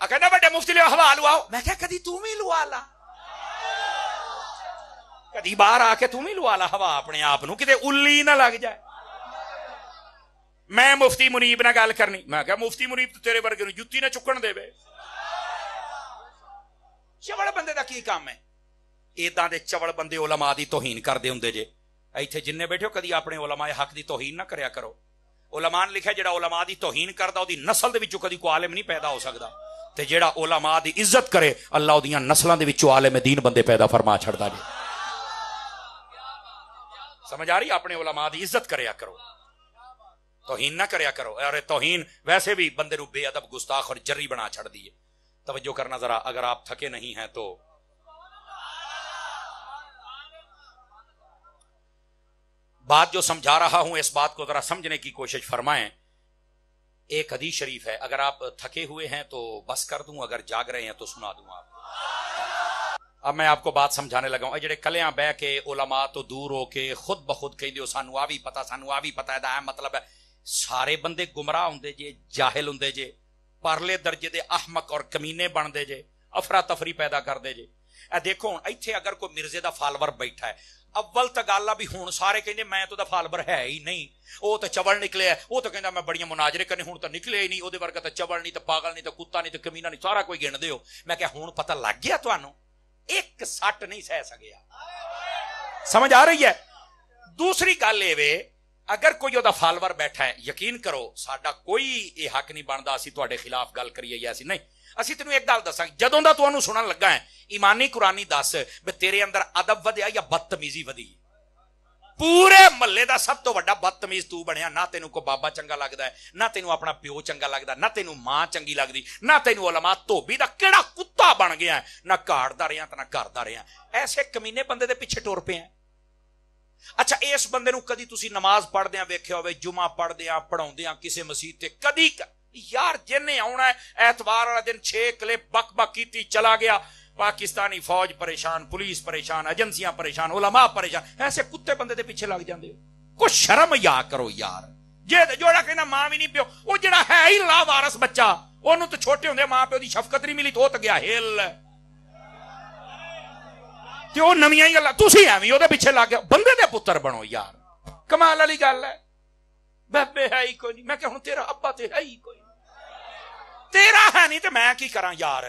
S1: ਕਹਿੰਦਾ ਵੱਡੇ ਮੁਫਤੀ ਲਿਓ ਹਵਾ ਲਵਾਓ। ਮੈਂ ਕਿਹਾ ਕਦੀ ਤੂੰ ਵੀ ਲਵਾ ਲਾ, ਕਦੀ ਬਾਹਰ ਆ ਕੇ ਤੂੰ ਵੀ ਲਵਾ ਲਾ ਹਵਾ ਆਪਣੇ ਆਪ ਨੂੰ, ਕਿਤੇ ਉੱਲੀ ਨਾ ਲੱਗ ਜਾਏ। ਮੈਂ ਮੁਫਤੀ ਮੁਨੀਬ ਨਾਲ ਗੱਲ ਕਰਨੀ, ਮੈਂ ਕਿਹਾ ਮੁਫਤੀ ਮੁਨੀਬ ਤੇਰੇ ਵਰਗੇ ਨੂੰ ਜੁੱਤੀ ਨਾ ਚੁੱਕਣ ਦੇਵੇ। ਚਵਲ ਬੰਦੇ ਦਾ ਕੀ ਕੰਮ ਹੈ? ਇਦਾਂ ਦੇ ਚਵਲ ਬੰਦੇ ਉਲਮਾ ਦੀ ਤੋਹੀਨ ਕਰਦੇ ਹੁੰਦੇ ਜੇ। ਇੱਥੇ ਜਿੰਨੇ ਬੈਠੇ ਹੋ ਕਦੀ ਆਪਣੇ ਉਲਮਾ ਹੱਕ ਦੀ ਤੋਹੀਨ ਨਾ ਕਰਿਆ ਕਰੋ। ਉਲਮਾ ਨੇ ਲਿਖਿਆ ਜਿਹੜਾ ਉਲਮਾ ਦੀ ਤੋਹੀਨ ਕਰਦਾ ਉਹਦੀ ਨਸਲ ਦੇ ਵਿੱਚੋਂ ਕਦੀ ਕੋਈ ਆਲਿਮ ਨਹੀਂ ਪੈਦਾ ਹੋ ਸਕਦਾ, ਤੇ ਜਿਹੜਾ ਉਲਮਾ ਦੀ ਇੱਜ਼ਤ ਕਰੇ ਅੱਲਾਹ ਉਹਦੀਆਂ ਨਸਲਾਂ ਦੇ ਵਿੱਚੋਂ ਆਲਿਮ ਦੀਨ ਬੰਦੇ ਪੈਦਾ ਫਰਮਾ ਛੱਡਦਾ ਜੇ। ਸਮਝ ਆ ਰਹੀ? ਆਪਣੇ ਉਲਮਾ ਦੀ ਇੱਜ਼ਤ ਕਰਿਆ ਕਰੋ, ਤੋਹੀਨ ਨਾ ਕਰਿਆ کرو. اور توہین ویسے بھی بندے رو بے ادب گستاخ اور جری بنا چھڑ دیے. توجہ کرنا ذرا, اگر آپ تھکے نہیں ہیں تو بات جو سمجھا رہا ہوں اس بات کو ذرا سمجھنے کی کوشش فرمائیں. ایک حدیث شریف ہے, اگر آپ تھکے ہوئے ہیں تو بس کر دوں, اگر جاگ رہے ہیں تو سنا دوں آپ. اب میں آپ کو بات سمجھانے لگا ہوں. جڑے کلیاں بہ کے علماء تو دور ہو کے خود بخود کہہ دیو سانو آ بھی پتا, سانو آ بھی پتا ہے, دا مطلب ہے سارے بندے گمراہ ہوندے جے, جاہل ہوندے جے, پرلے درجے دے احمق اور کمینے بن دے جے, افراتفری پیدا کر دے جے. اے دیکھو ایتھے اگر کوئی مرزے دا فالور بیٹھا ہے, اول تا گل بھی ہون سارے کہندے میں تو دا فالور ہے ہی نہیں, او تے چوڑ نکلے ہے, او تے کہندا میں بڑیاں مناظرے کرنے, ہن تے نکلے ہی نہیں, او دے ورگا تے چوڑ نہیں, تے پاگل نہیں, تے کتا نہیں, تے کمینہ نہیں, سارا کوئی گن دیو. میں کہ ہن پتہ لگ گیا تانوں, ایک سٹ نہیں سہ سکیا. سمجھ آ رہی ہے؟ دوسری گل اے وے, اگر کوئی دا فالور بیٹھا ہے, یقین کرو ساڈا کوئی یہ حق نہیں بنتا اسی تواڈے خلاف گل کریے یا اسی نہیں. اسی تینوں ایک گل دساں, جدوں دا تانوں سنن لگا ہے ایمانی قرآنی دس بے تیرے اندر ادب ودیا یا بدتمیزی ودی. پورے محلے دا سب تو بڑا بدتمیز تو بنیا. نہ تینوں کو بابا چنگا لگدا ہے, نہ تینوں اپنا پیو چنگا لگدا, نہ تینوں ماں چنگی لگدی, نہ تینوں علماء دھوبی دا کیڑا کتا بن گیا ہے, نہ گھاڑ دا رہیا تے نہ گھر دا رہیا. ایسے کمینے بندے دے پیچھے ٹور پے ہیں. اچھا اس بندے نو کدی تسی نماز پڑھ دیاں ویکھیا ہوے, جمعہ پڑھ دیاں پڑھاوندیاں کسے مسجد تے, کدی یار جنے آونا ہے ایتوار والا دن 6 کلپ بک بک کیتی چلا گیا, پاکستانی فوج پریشان, پولیس پریشان, ایجنسیاں پریشان, علماء پریشان. ایسے کتے بندے دے پیچھے لگ جاندے ہو. کچھ شرم یا کرو یار. جے جوڑا کہنا ماں بھی نہیں پیو, وہ جڑا ہے ہی لا وارث بچہ, اونوں تو چھوٹے ہوندے ماں پیو دی شفقت نہیں ملی, تو گیا ہل تے او نویاں ہی گلاں. تسی ایویں او دے پیچھے لگ گئے. بندے دے پتر بنو یار, کمال والی گل ہے. بابے ہے ہی کوئی نہیں. میں کہ ہن تیرا ابا تے ہے ہی کوئی, تیرا ہے نہیں تے میں کی کراں یار.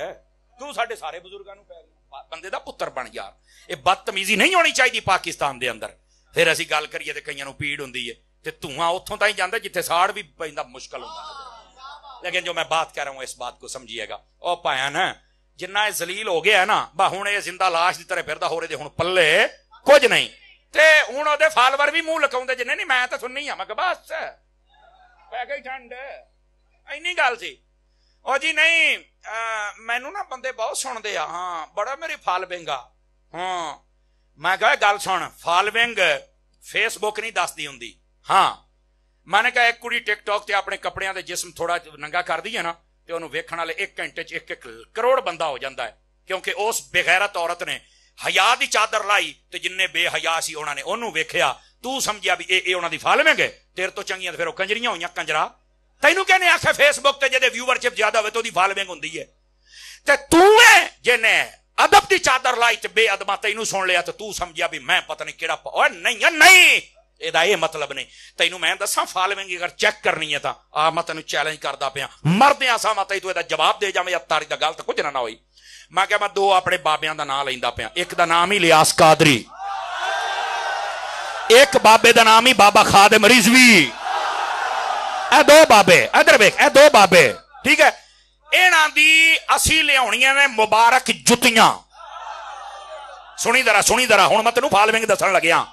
S1: تو ساڈے سارے بزرگاں نوں پے گیا, بندے دا پتر بن یار. اے بدتمیزی نہیں ہونی چاہیے پاکستان دے اندر. پھر اسی گل کریے تے کئیاں نوں پیڑ ہوندی ہے, تے دھواں اوتھوں تائیں جاندا جتھے ساڑ بھی پیندا مشکل ہوندا. لیکن جو میں بات کر رہا ہوں اس بات کو سمجھیے گا. او پایا نا جنہ اے ذلیل ہو گیا ہے نا, با ہن اے زندہ لاش دی طرح پھردا ہو رہے, ہن پلے کچھ نہیں. تے ہن او دے فالوور بھی منہ لکاوندے جے نہیں میں تے سننی ہاں. میں کہ بس پے گئی ٹھنڈ, اینی گل سی. او جی نہیں مینوں نا بندے بہت سنتے آ, ہاں بڑا میری فالوئنگ آ. ہاں میں کہا گل سن, فالوئنگ فیس بک نہیں دستی ہوندی. ہاں میں نے کہا ایک کڑی ٹک ٹاک تے اپنے کپڑیاں دے جسم تھوڑا ننگا کر دی ہے نا, تے انہوں ویکھن والے 1 گھنٹے چ 1 کروڑ بندہ ہو جاندا ہے, کیونکہ اس بے غیرت عورت نے حیا دی چادر لائی تے جننے بے حیا سی انہوں نے انہوں ویکھیا. تو سمجھیا بھی اے انہاں دی فالوئنگ ہے, تیرے تو چنگیاں پھر او کنجریاں ہوئیاں کنجرا. تینوں کہنے آکھے فیس بک تے جے ویورشپ زیادہ ہوئے تو دی فالوئنگ ہوندی ہے. تے تو ہے جنے ادب دی چادر لائی تے بے ادبا تینوں سن لیا تے تو سمجھیا بھی میں پتہ نہیں کیڑا. اوے نہیں نہیں, اے دا یہ مطلب نہیں. تینوں میں دساں فالوئنگ اگر چیک کرنی ہے تا آ میں تینوں چیلنج کردا پیا, مردیاں سا میں تو دا جواب دے جاویں یا تاری دا گل تے کچھ نہ ہوئی. میں کہ میں 2 اپنے بابیاں دا نام لیندا پیا. ایک دا نام ہی الیاس قادری, ایک بابے دا نام ہی بابا خادم رضوی. اے 2 بابے, ادھر ویکھ, اے 2 بابے ٹھیک ہے. انہاں دی اسی لیاونیاں نے مبارک جتیاں. سنی ذرا ہن میں تینوں فالوئنگ دسن لگیا,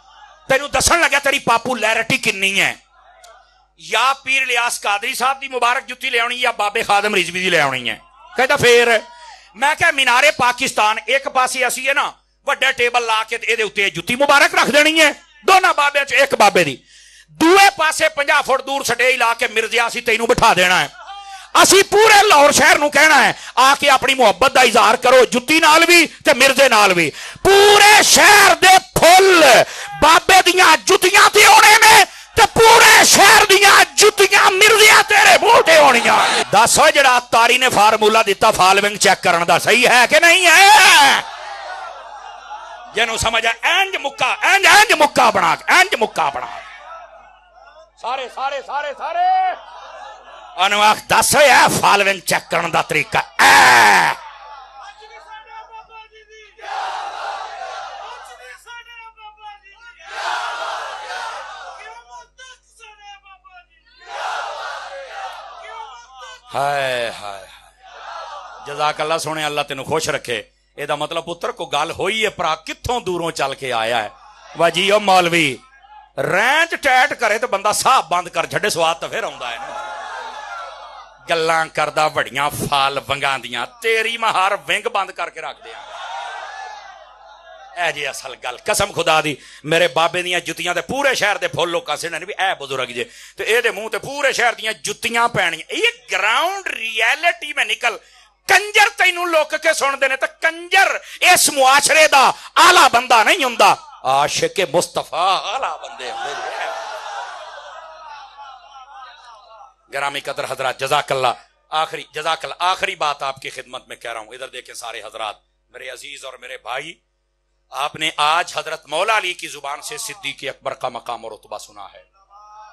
S1: تینوں دسن لگا تیری پاپولیرٹی کنی ہے. یا پیر الیاس قادری صاحب دی مبارک جتی لے آنی یا بابے خادم رضوی دی لے آنی ہے. کہتا پھر میں کہ مینارے پاکستان ایک پاسی اسی ہے نا وڈا ٹیبل لا کے اے دے اوتے جتی مبارک رکھ دینی ہے, دونوں بابے چ ایک بابے دی. دوے پاسے 50 فٹ دور سٹیج لا کے مرزیا سی تینوں بٹھا دینا ہے. اسی پورے لاہور شہر نو کہنا ہے آ کے اپنی محبت دا اظہار کرو, جتی نال بھی تے مرزے نال بھی. پورے شہر دے پھل بابے دیاں جتیاں تے ہونے نے تے پورے شہر دیاں جتیاں مرزیاں تیرے منہ تے ہونیاں. دسو جڑا تاری نے فارمولا دیتا فالوئنگ چیک کرن دا صحیح ہے کہ نہیں ہے؟ جنوں سمجھا اینج مکہ بنا سارے سارے سارے سارے انواخ دس ہویا فالوئنگ چیک کرن دا طریقہ ہائے ہائے جزاک اللہ. سونے اللہ تینوں خوش رکھے. یہ مطلب پتر کو گل ہوئی ہے پرا کتھوں دوروں چل کے آیا ہے. واجی او مولوی رینج ٹیٹ کرے تو بندہ ساہ بند کر چھڑے سواد تو پھر آندا ہے نا. گلاں کردا بڑیاں فال ونگاں دیاں تیری مہار ونگ بند کر کے رکھ دیا. اے جی اصل گل قسم خدا دی میرے بابے دیاں جتیاں تے پورے شہر دے پھول لوکاں سے بھی اے بزرگ جے تے اے دے منہ تے پورے شہر دیاں جتیاں پینیاں. یہ گراؤنڈ ریئلٹی میں نکل کنجر تینوں لوک کے سن دے نے تے کنجر اس معاشرے دا اعلی بندہ نہیں ہوندا. عاشق مصطفیٰ اعلی بندے ہوندے. گرامی قدر حضرات جزاک اللہ آخری بات آپ کی خدمت میں کہہ رہا ہوں. ادھر دیکھیں سارے حضرات میرے عزیز اور میرے بھائی. آپ نے آج حضرت مولا علی کی زبان سے صدیق اکبر کا مقام اور رتبہ سنا ہے,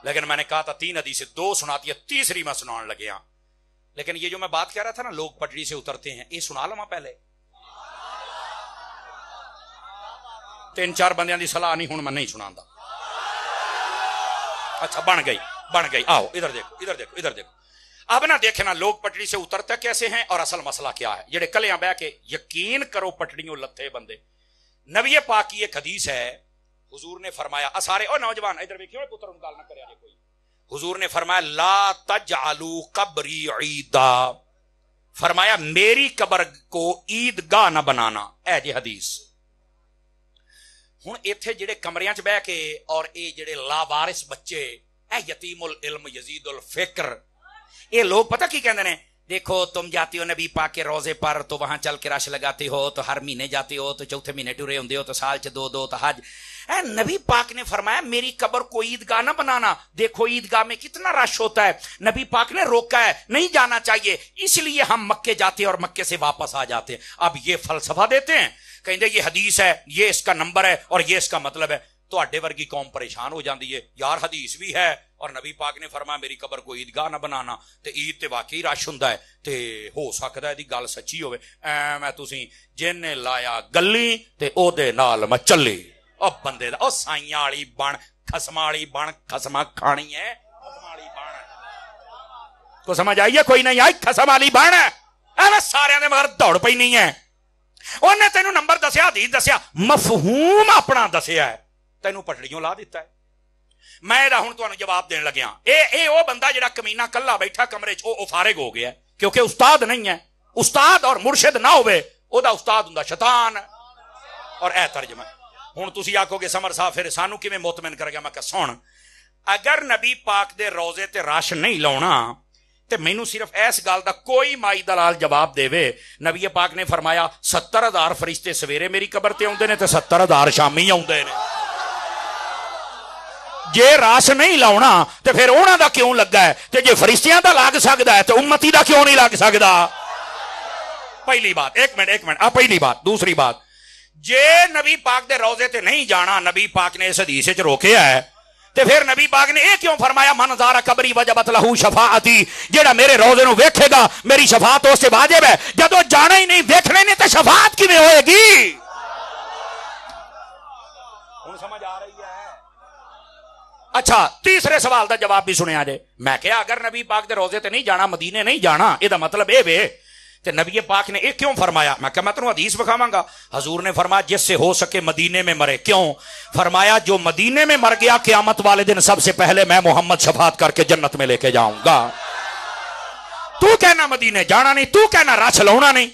S1: لیکن میں نے کہا تھا 3 حدیثیں 2 سناتی ہے, تیسری میں سنان لگے ہاں. لیکن یہ جو میں بات کہہ رہا تھا نا لوگ پٹڑی سے اترتے ہیں, یہ سنا لما پہلے 3-4 بندیاں دی صلاح نہیں ہوں میں نہیں سناندا. اچھا بن گئی آؤ ادھر دیکھو. اب نہ دیکھنا لوگ پٹڑی سے اترتے کیسے ہیں اور اصل مسئلہ کیا ہے. جڑے کلیاں بہ کے یقین کرو پٹڑیوں لتھے بندے. نبی پاک کی ایک حدیث ہے, حضور نے فرمایا سارے او نوجوان ادھر دیکھو پتر گال نہ کریا جے کوئی. حضور نے فرمایا لا تجعلوا قبری عیدا, فرمایا میری قبر کو عیدگاہ نہ بنانا. اے جی حدیث. ہن ایتھے جڑے کمریاں چ بہ کے اور اے جڑے لاوارث بچے اے یتیم العلم یزید الفکر, اے لوگ پتہ کی کہندے نے, دیکھو تم جاتی ہو نبی پاک کے روزے پر تو وہاں چل کے رش لگاتے ہو, تو ہر مہینے جاتے ہو, تو چوتھے مہینے ٹورے ہوندے ہو, تو سال چ 2 تو حج. اے نبی پاک نے فرمایا میری قبر کو عیدگاہ نہ بنانا. دیکھو عیدگاہ میں کتنا رش ہوتا ہے, نبی پاک نے روکا ہے نہیں جانا چاہیے, اس لیے ہم مکے جاتے اور مکے سے واپس آ جاتے. اب یہ فلسفہ دیتے ہیں, کہیں یہ حدیث ہے, یہ اس کا نمبر ہے اور یہ اس کا مطلب ہے. تو اڈے ورگی قوم پریشان ہو جاندی ہے, یار حدیث بھی ہے اور نبی پاک نے فرمایا میری قبر کو عیدگاہ نہ بنانا, تے عید تے واقعی رش ہوندا ہے, تے ہو سکدا ہے دی گل سچی ہوے. میں تسی جن نے لایا گلی تے او دے نال میں چلی. او بندے دا او سائیاں والی بن خسما والی بن خسما کھانی ہے, خسما والی بن کو سمجھ آئی ہے کوئی نہیں آئی, خسما والی بن ایویں سارے دے مگر دوڑ پئی نہیں ہے. انہیں تینوں نمبر دسیا حدیث دسیا مفہوم اپنا دسیا ہے, تینوں پٹڑیوں لا دیتا ہے. میں ہوں تمہیں جواب دین لگیا. اے او بندہ جڑا کمینا کلا بیٹھا کمرے چ او فارغ ہو گیا کیونکہ استاد نہیں ہے. استاد اور مرشد نہ ہوئے او دا استاد ہوندا شیطان. اور اے ترجمہ ہوں تسی آکھو گے سمر صاحب پھر سانو کیویں مطمئن کر گیا. میں کہ سن, اگر نبی پاک دے روزے تے رش نہیں لاؤنا تے مینوں صرف اس گل دا کوئی مائی دلال جواب دے وے. نبی پاک نے فرمایا 70,000 فرشتے سویرے میری قبر تے اوندے نے تے 70,000 شامی اوندے نے. جے راس نہیں لاؤنا تے پھر انہاں دا کیوں لگا ہے, تے جے فرشتیاں دا لگ سکدا ہے تے امتی دا کیوں نہیں لگ سکدا. پہلی بات ایک منٹ پہلی بات. دوسری بات, جے نبی پاک دے روزے تے نہیں جانا نبی پاک نے اس حدیث وچ روکیا ہے, تے پھر نبی پاک نے یہ کیوں فرمایا من زار قبری وجبت لہو شفاعتی, جیڑا میرے روزے نو ویکھے گا میری شفاعت اس سے واجب ہے. جدو جانا ہی نہیں ویکھنے نے تے شفاعت کیویں ہوئے گی؟ ہن سمجھ آ رہی ہے؟ اچھا تیسرے سوال دا جواب بھی سنیا جے. میں کہا اگر نبی پاک دے روزے تے نہیں جانا مدینے نہیں جانا یہ دا مطلب اے وے تے نبی پاک نے ایک کیوں فرمایا؟ میں کہا میں تنوں حدیث بکھاواں گا. حضور نے فرمایا جس سے ہو سکے مدینے میں مرے. کیوں؟ فرمایا جو مدینے میں مر گیا قیامت والے دن سب سے پہلے میں محمد شفاعت کر کے جنت میں لے کے جاؤں گا. تو کہنا مدینے جانا نہیں, تو کہنا رچ لاؤنا نہیں,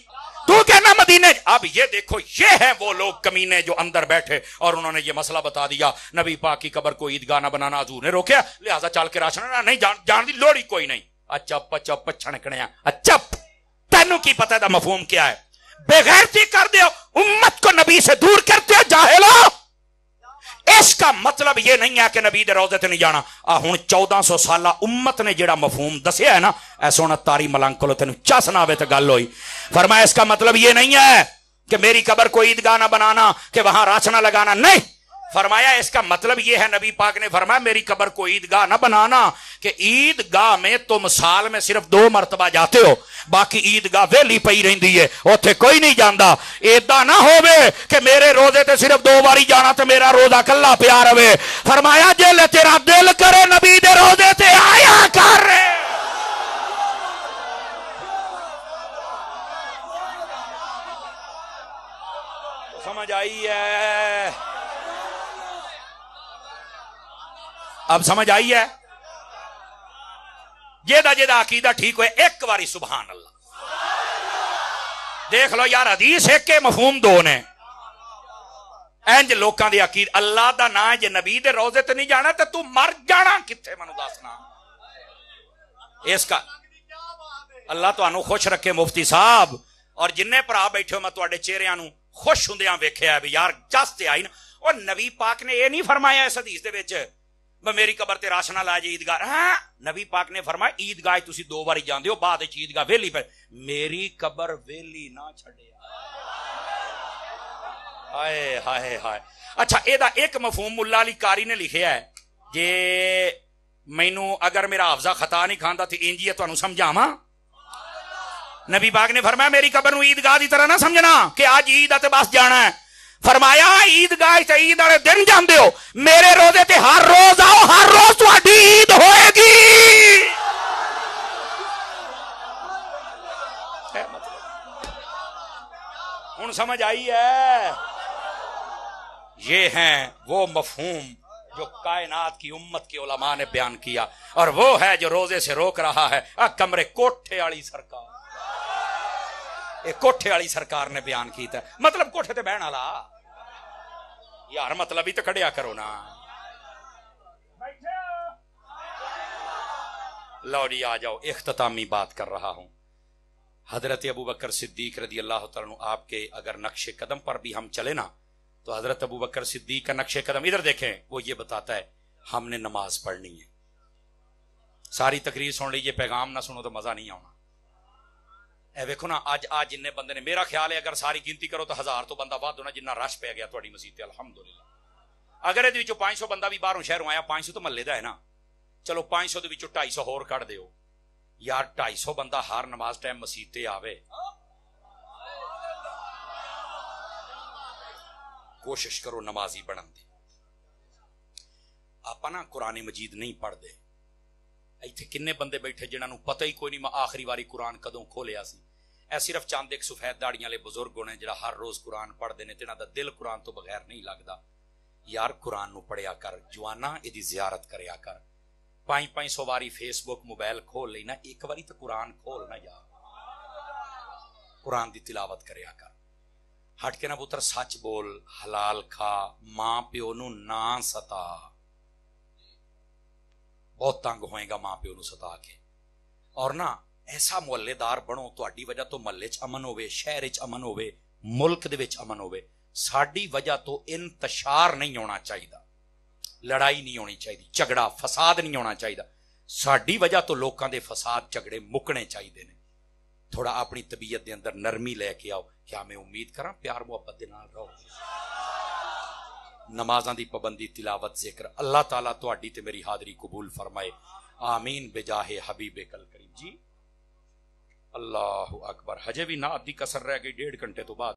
S1: تو کہنا مدینے. اب یہ دیکھو یہ ہیں وہ لوگ کمینے جو اندر بیٹھے اور انہوں نے یہ مسئلہ بتا دیا نبی پاک کی قبر کو عیدگاہ نہ بنانا حضور نے روکیا, لہذا چل کے راشن نہیں جان دی لوڑی کوئی نہیں. چپ چھنکنے چپ. تینوں کی پتہ دا مفہوم کیا ہے؟ بے غیرتی کر دیو, امت کو نبی سے دور کرتے ہو جاہلو. اس کا مطلب یہ نہیں ہے کہ نبی دے روزے تے نہیں جانا. ہن 1400 سالہ امت نے جڑا مفہوم دسیا ہے نا، اے سونا تاری ملنگ کولو تینوں چس نہ آوے تے گل ہوئی. فرمایا اس کا مطلب یہ نہیں ہے کہ میری قبر کو عیدگاہ نہ بنانا، کہ وہاں راچ نہ لگانا، نہیں. فرمایا اس کا مطلب یہ ہے، نبی پاک نے فرمایا میری قبر کو عیدگاہ نہ بنانا، کہ عیدگاہ میں تم سال میں صرف 2 مرتبہ جاتے ہو، باقی عیدگاہ ویلی پئی رہندی ہے، اوتھے کوئی نہیں جاندا. ایدا نہ ہووے کہ میرے روزے تے صرف 2 باری جانا تے میرا روزہ کلا پیا رہے. فرمایا جے تیرا دل کرے نبی دے روزے تے آیا کر. سمجھ آئی ہے؟ اب سمجھ آئی ہے؟ جیدہ عقیدہ ٹھیک ہوئے ایک باری سبحان اللہ دیکھ لو یار. حدیث ایک کے مفہوم 2 نے. اینج لوکاں دی عقید اللہ دا نا جے نبی دے روزے تے نہیں جانا تے تو مر جانا کتھے منو دسنا. اس کا اللہ تانوں خوش رکھے مفتی صاحب اور جننے بھرا بیٹھے ہو، میں تواڈے چہریاں نوں خوش ہوندیاں ویکھیا ہے بھی یار جس تے آئی نا. اور نبی پاک نے یہ نہیں فرمایا اس حدیث دے وچ میری قبر تے راش نہ لا جی عیدگاہ. ہاں نبی پاک نے فرمایا عیدگاہ تسی 2 باری جاندے ہو، بعد وچ عیدگاہ ویلی پہ میری قبر ویلی نہ چھڈیا. ہائے ہائے ہائے. اچھا اے دا ایک مفہوم ملا علی کاری نے لکھیا ہے، جے مینوں اگر میرا حافظہ خطا نہیں کھاندا تے انجی تانوں سمجھاواں. نبی پاک نے فرمایا میری قبر نو عیدگاہ دی طرح نہ سمجھنا کہ آج عید تے بس جانا ہے. فرمایا عیدگاہ تے عید والے دن جاندے ہو، میرے روزے تے ہر روز آؤ، ہر روز تہاڈی عید ہوئے گی. ہن سمجھ آئی ہے؟ یہ ہیں وہ مفہوم جو کائنات کی امت کے علماء نے بیان کیا، اور وہ ہے جو روزے سے روک رہا ہے کمرے کوٹھے والی سرکار. کوٹھے والی سرکار نے بیان کیتا ہے. مطلب کوٹھے تے بہن والا یار، مطلب ہی تو کھڑیا کرو نا. لو جی آ جاؤ، اختتامی بات کر رہا ہوں. حضرت ابو بکر صدیق رضی اللہ تعالیٰ عنہ آپ کے اگر نقش قدم پر بھی ہم چلے نا تو حضرت ابو بکر صدیق کا نقش قدم ادھر دیکھیں، وہ یہ بتاتا ہے ہم نے نماز پڑھنی ہے. ساری تقریر سن لیجئے، پیغام نہ سنو تو مزہ نہیں آنا. اے ویکھو نا آج جن بندے نے، میرا خیال ہے اگر ساری گنتی کرو تو 1000 تو بندہ بعد ہونا جنہ رش پہ گیا تھوڑی مسجد تے الحمدللہ. اگر یہ 500 بندہ بھی باہروں شہروں آیا، 500 تو محلے دا ہے نا، چلو 500 دے وچوں 250 ہور کٹ دیو یار. 250 بندہ ہر نماز ٹائم مسجد تے آوے. کوشش کرو نمازی بنن دی. آپ نا قرآن مجید نہیں پڑھ دے. ایتھے کنے بندے بیٹھے جنہاں نوں پتہ ہی کوئی نہیں میں آخری واری قرآن کدوں کھولیا سی. اے صرف چند ایک سفید داڑیاں والے بزرگ نے جڑا ہر روز قرآن پڑھتے ہیں، انہاں دا دل قرآن تو بغیر نہیں لگتا. یار قرآن نو پڑھیا کر، جوانا ایدی زیارت کریا کر. 500 واری فیس بک موبائل کھول لینا، ایک واری تو قرآن کھول نہ یار. قرآن دی تلاوت کریا کر. ہٹ کے نہ پتر سچ بول، حلال کھا، ماں پیو نو نہ ستا. بہت تنگ ہوئے گا ماں پیو نو ستا کے. اور نہ ایسا محلے دار بنو تہاڈی وجہ تو محلے چ امن ہوے، شہر چ امن ہوے، ملک دے وچ امن ہوے. ساڈی وجہ تو انتشار نہیں ہونا چاہیے، لڑائی نہیں ہونی چاہیے، جھگڑا فساد نہیں ہونا چاہیے. ساڈی وجہ تو لوکاں دے فساد جھگڑے مکنے چاہیے نے. تھوڑا اپنی طبیعت دے اندر نرمی لے کے آؤ. کیا میں امید کراں پیار محبت دے نال رہو. نمازاں دی پابندی، تلاوت، ذکر. اللہ تعالیٰ تہاڈی تے میری حاضری قبول فرمائے. آمین بجاہ حبیب کل کریم. جی اللہ اکبر. ہجے بھی نہ ادھی کسر رہ گئی 1.5 گھنٹے تو بعد.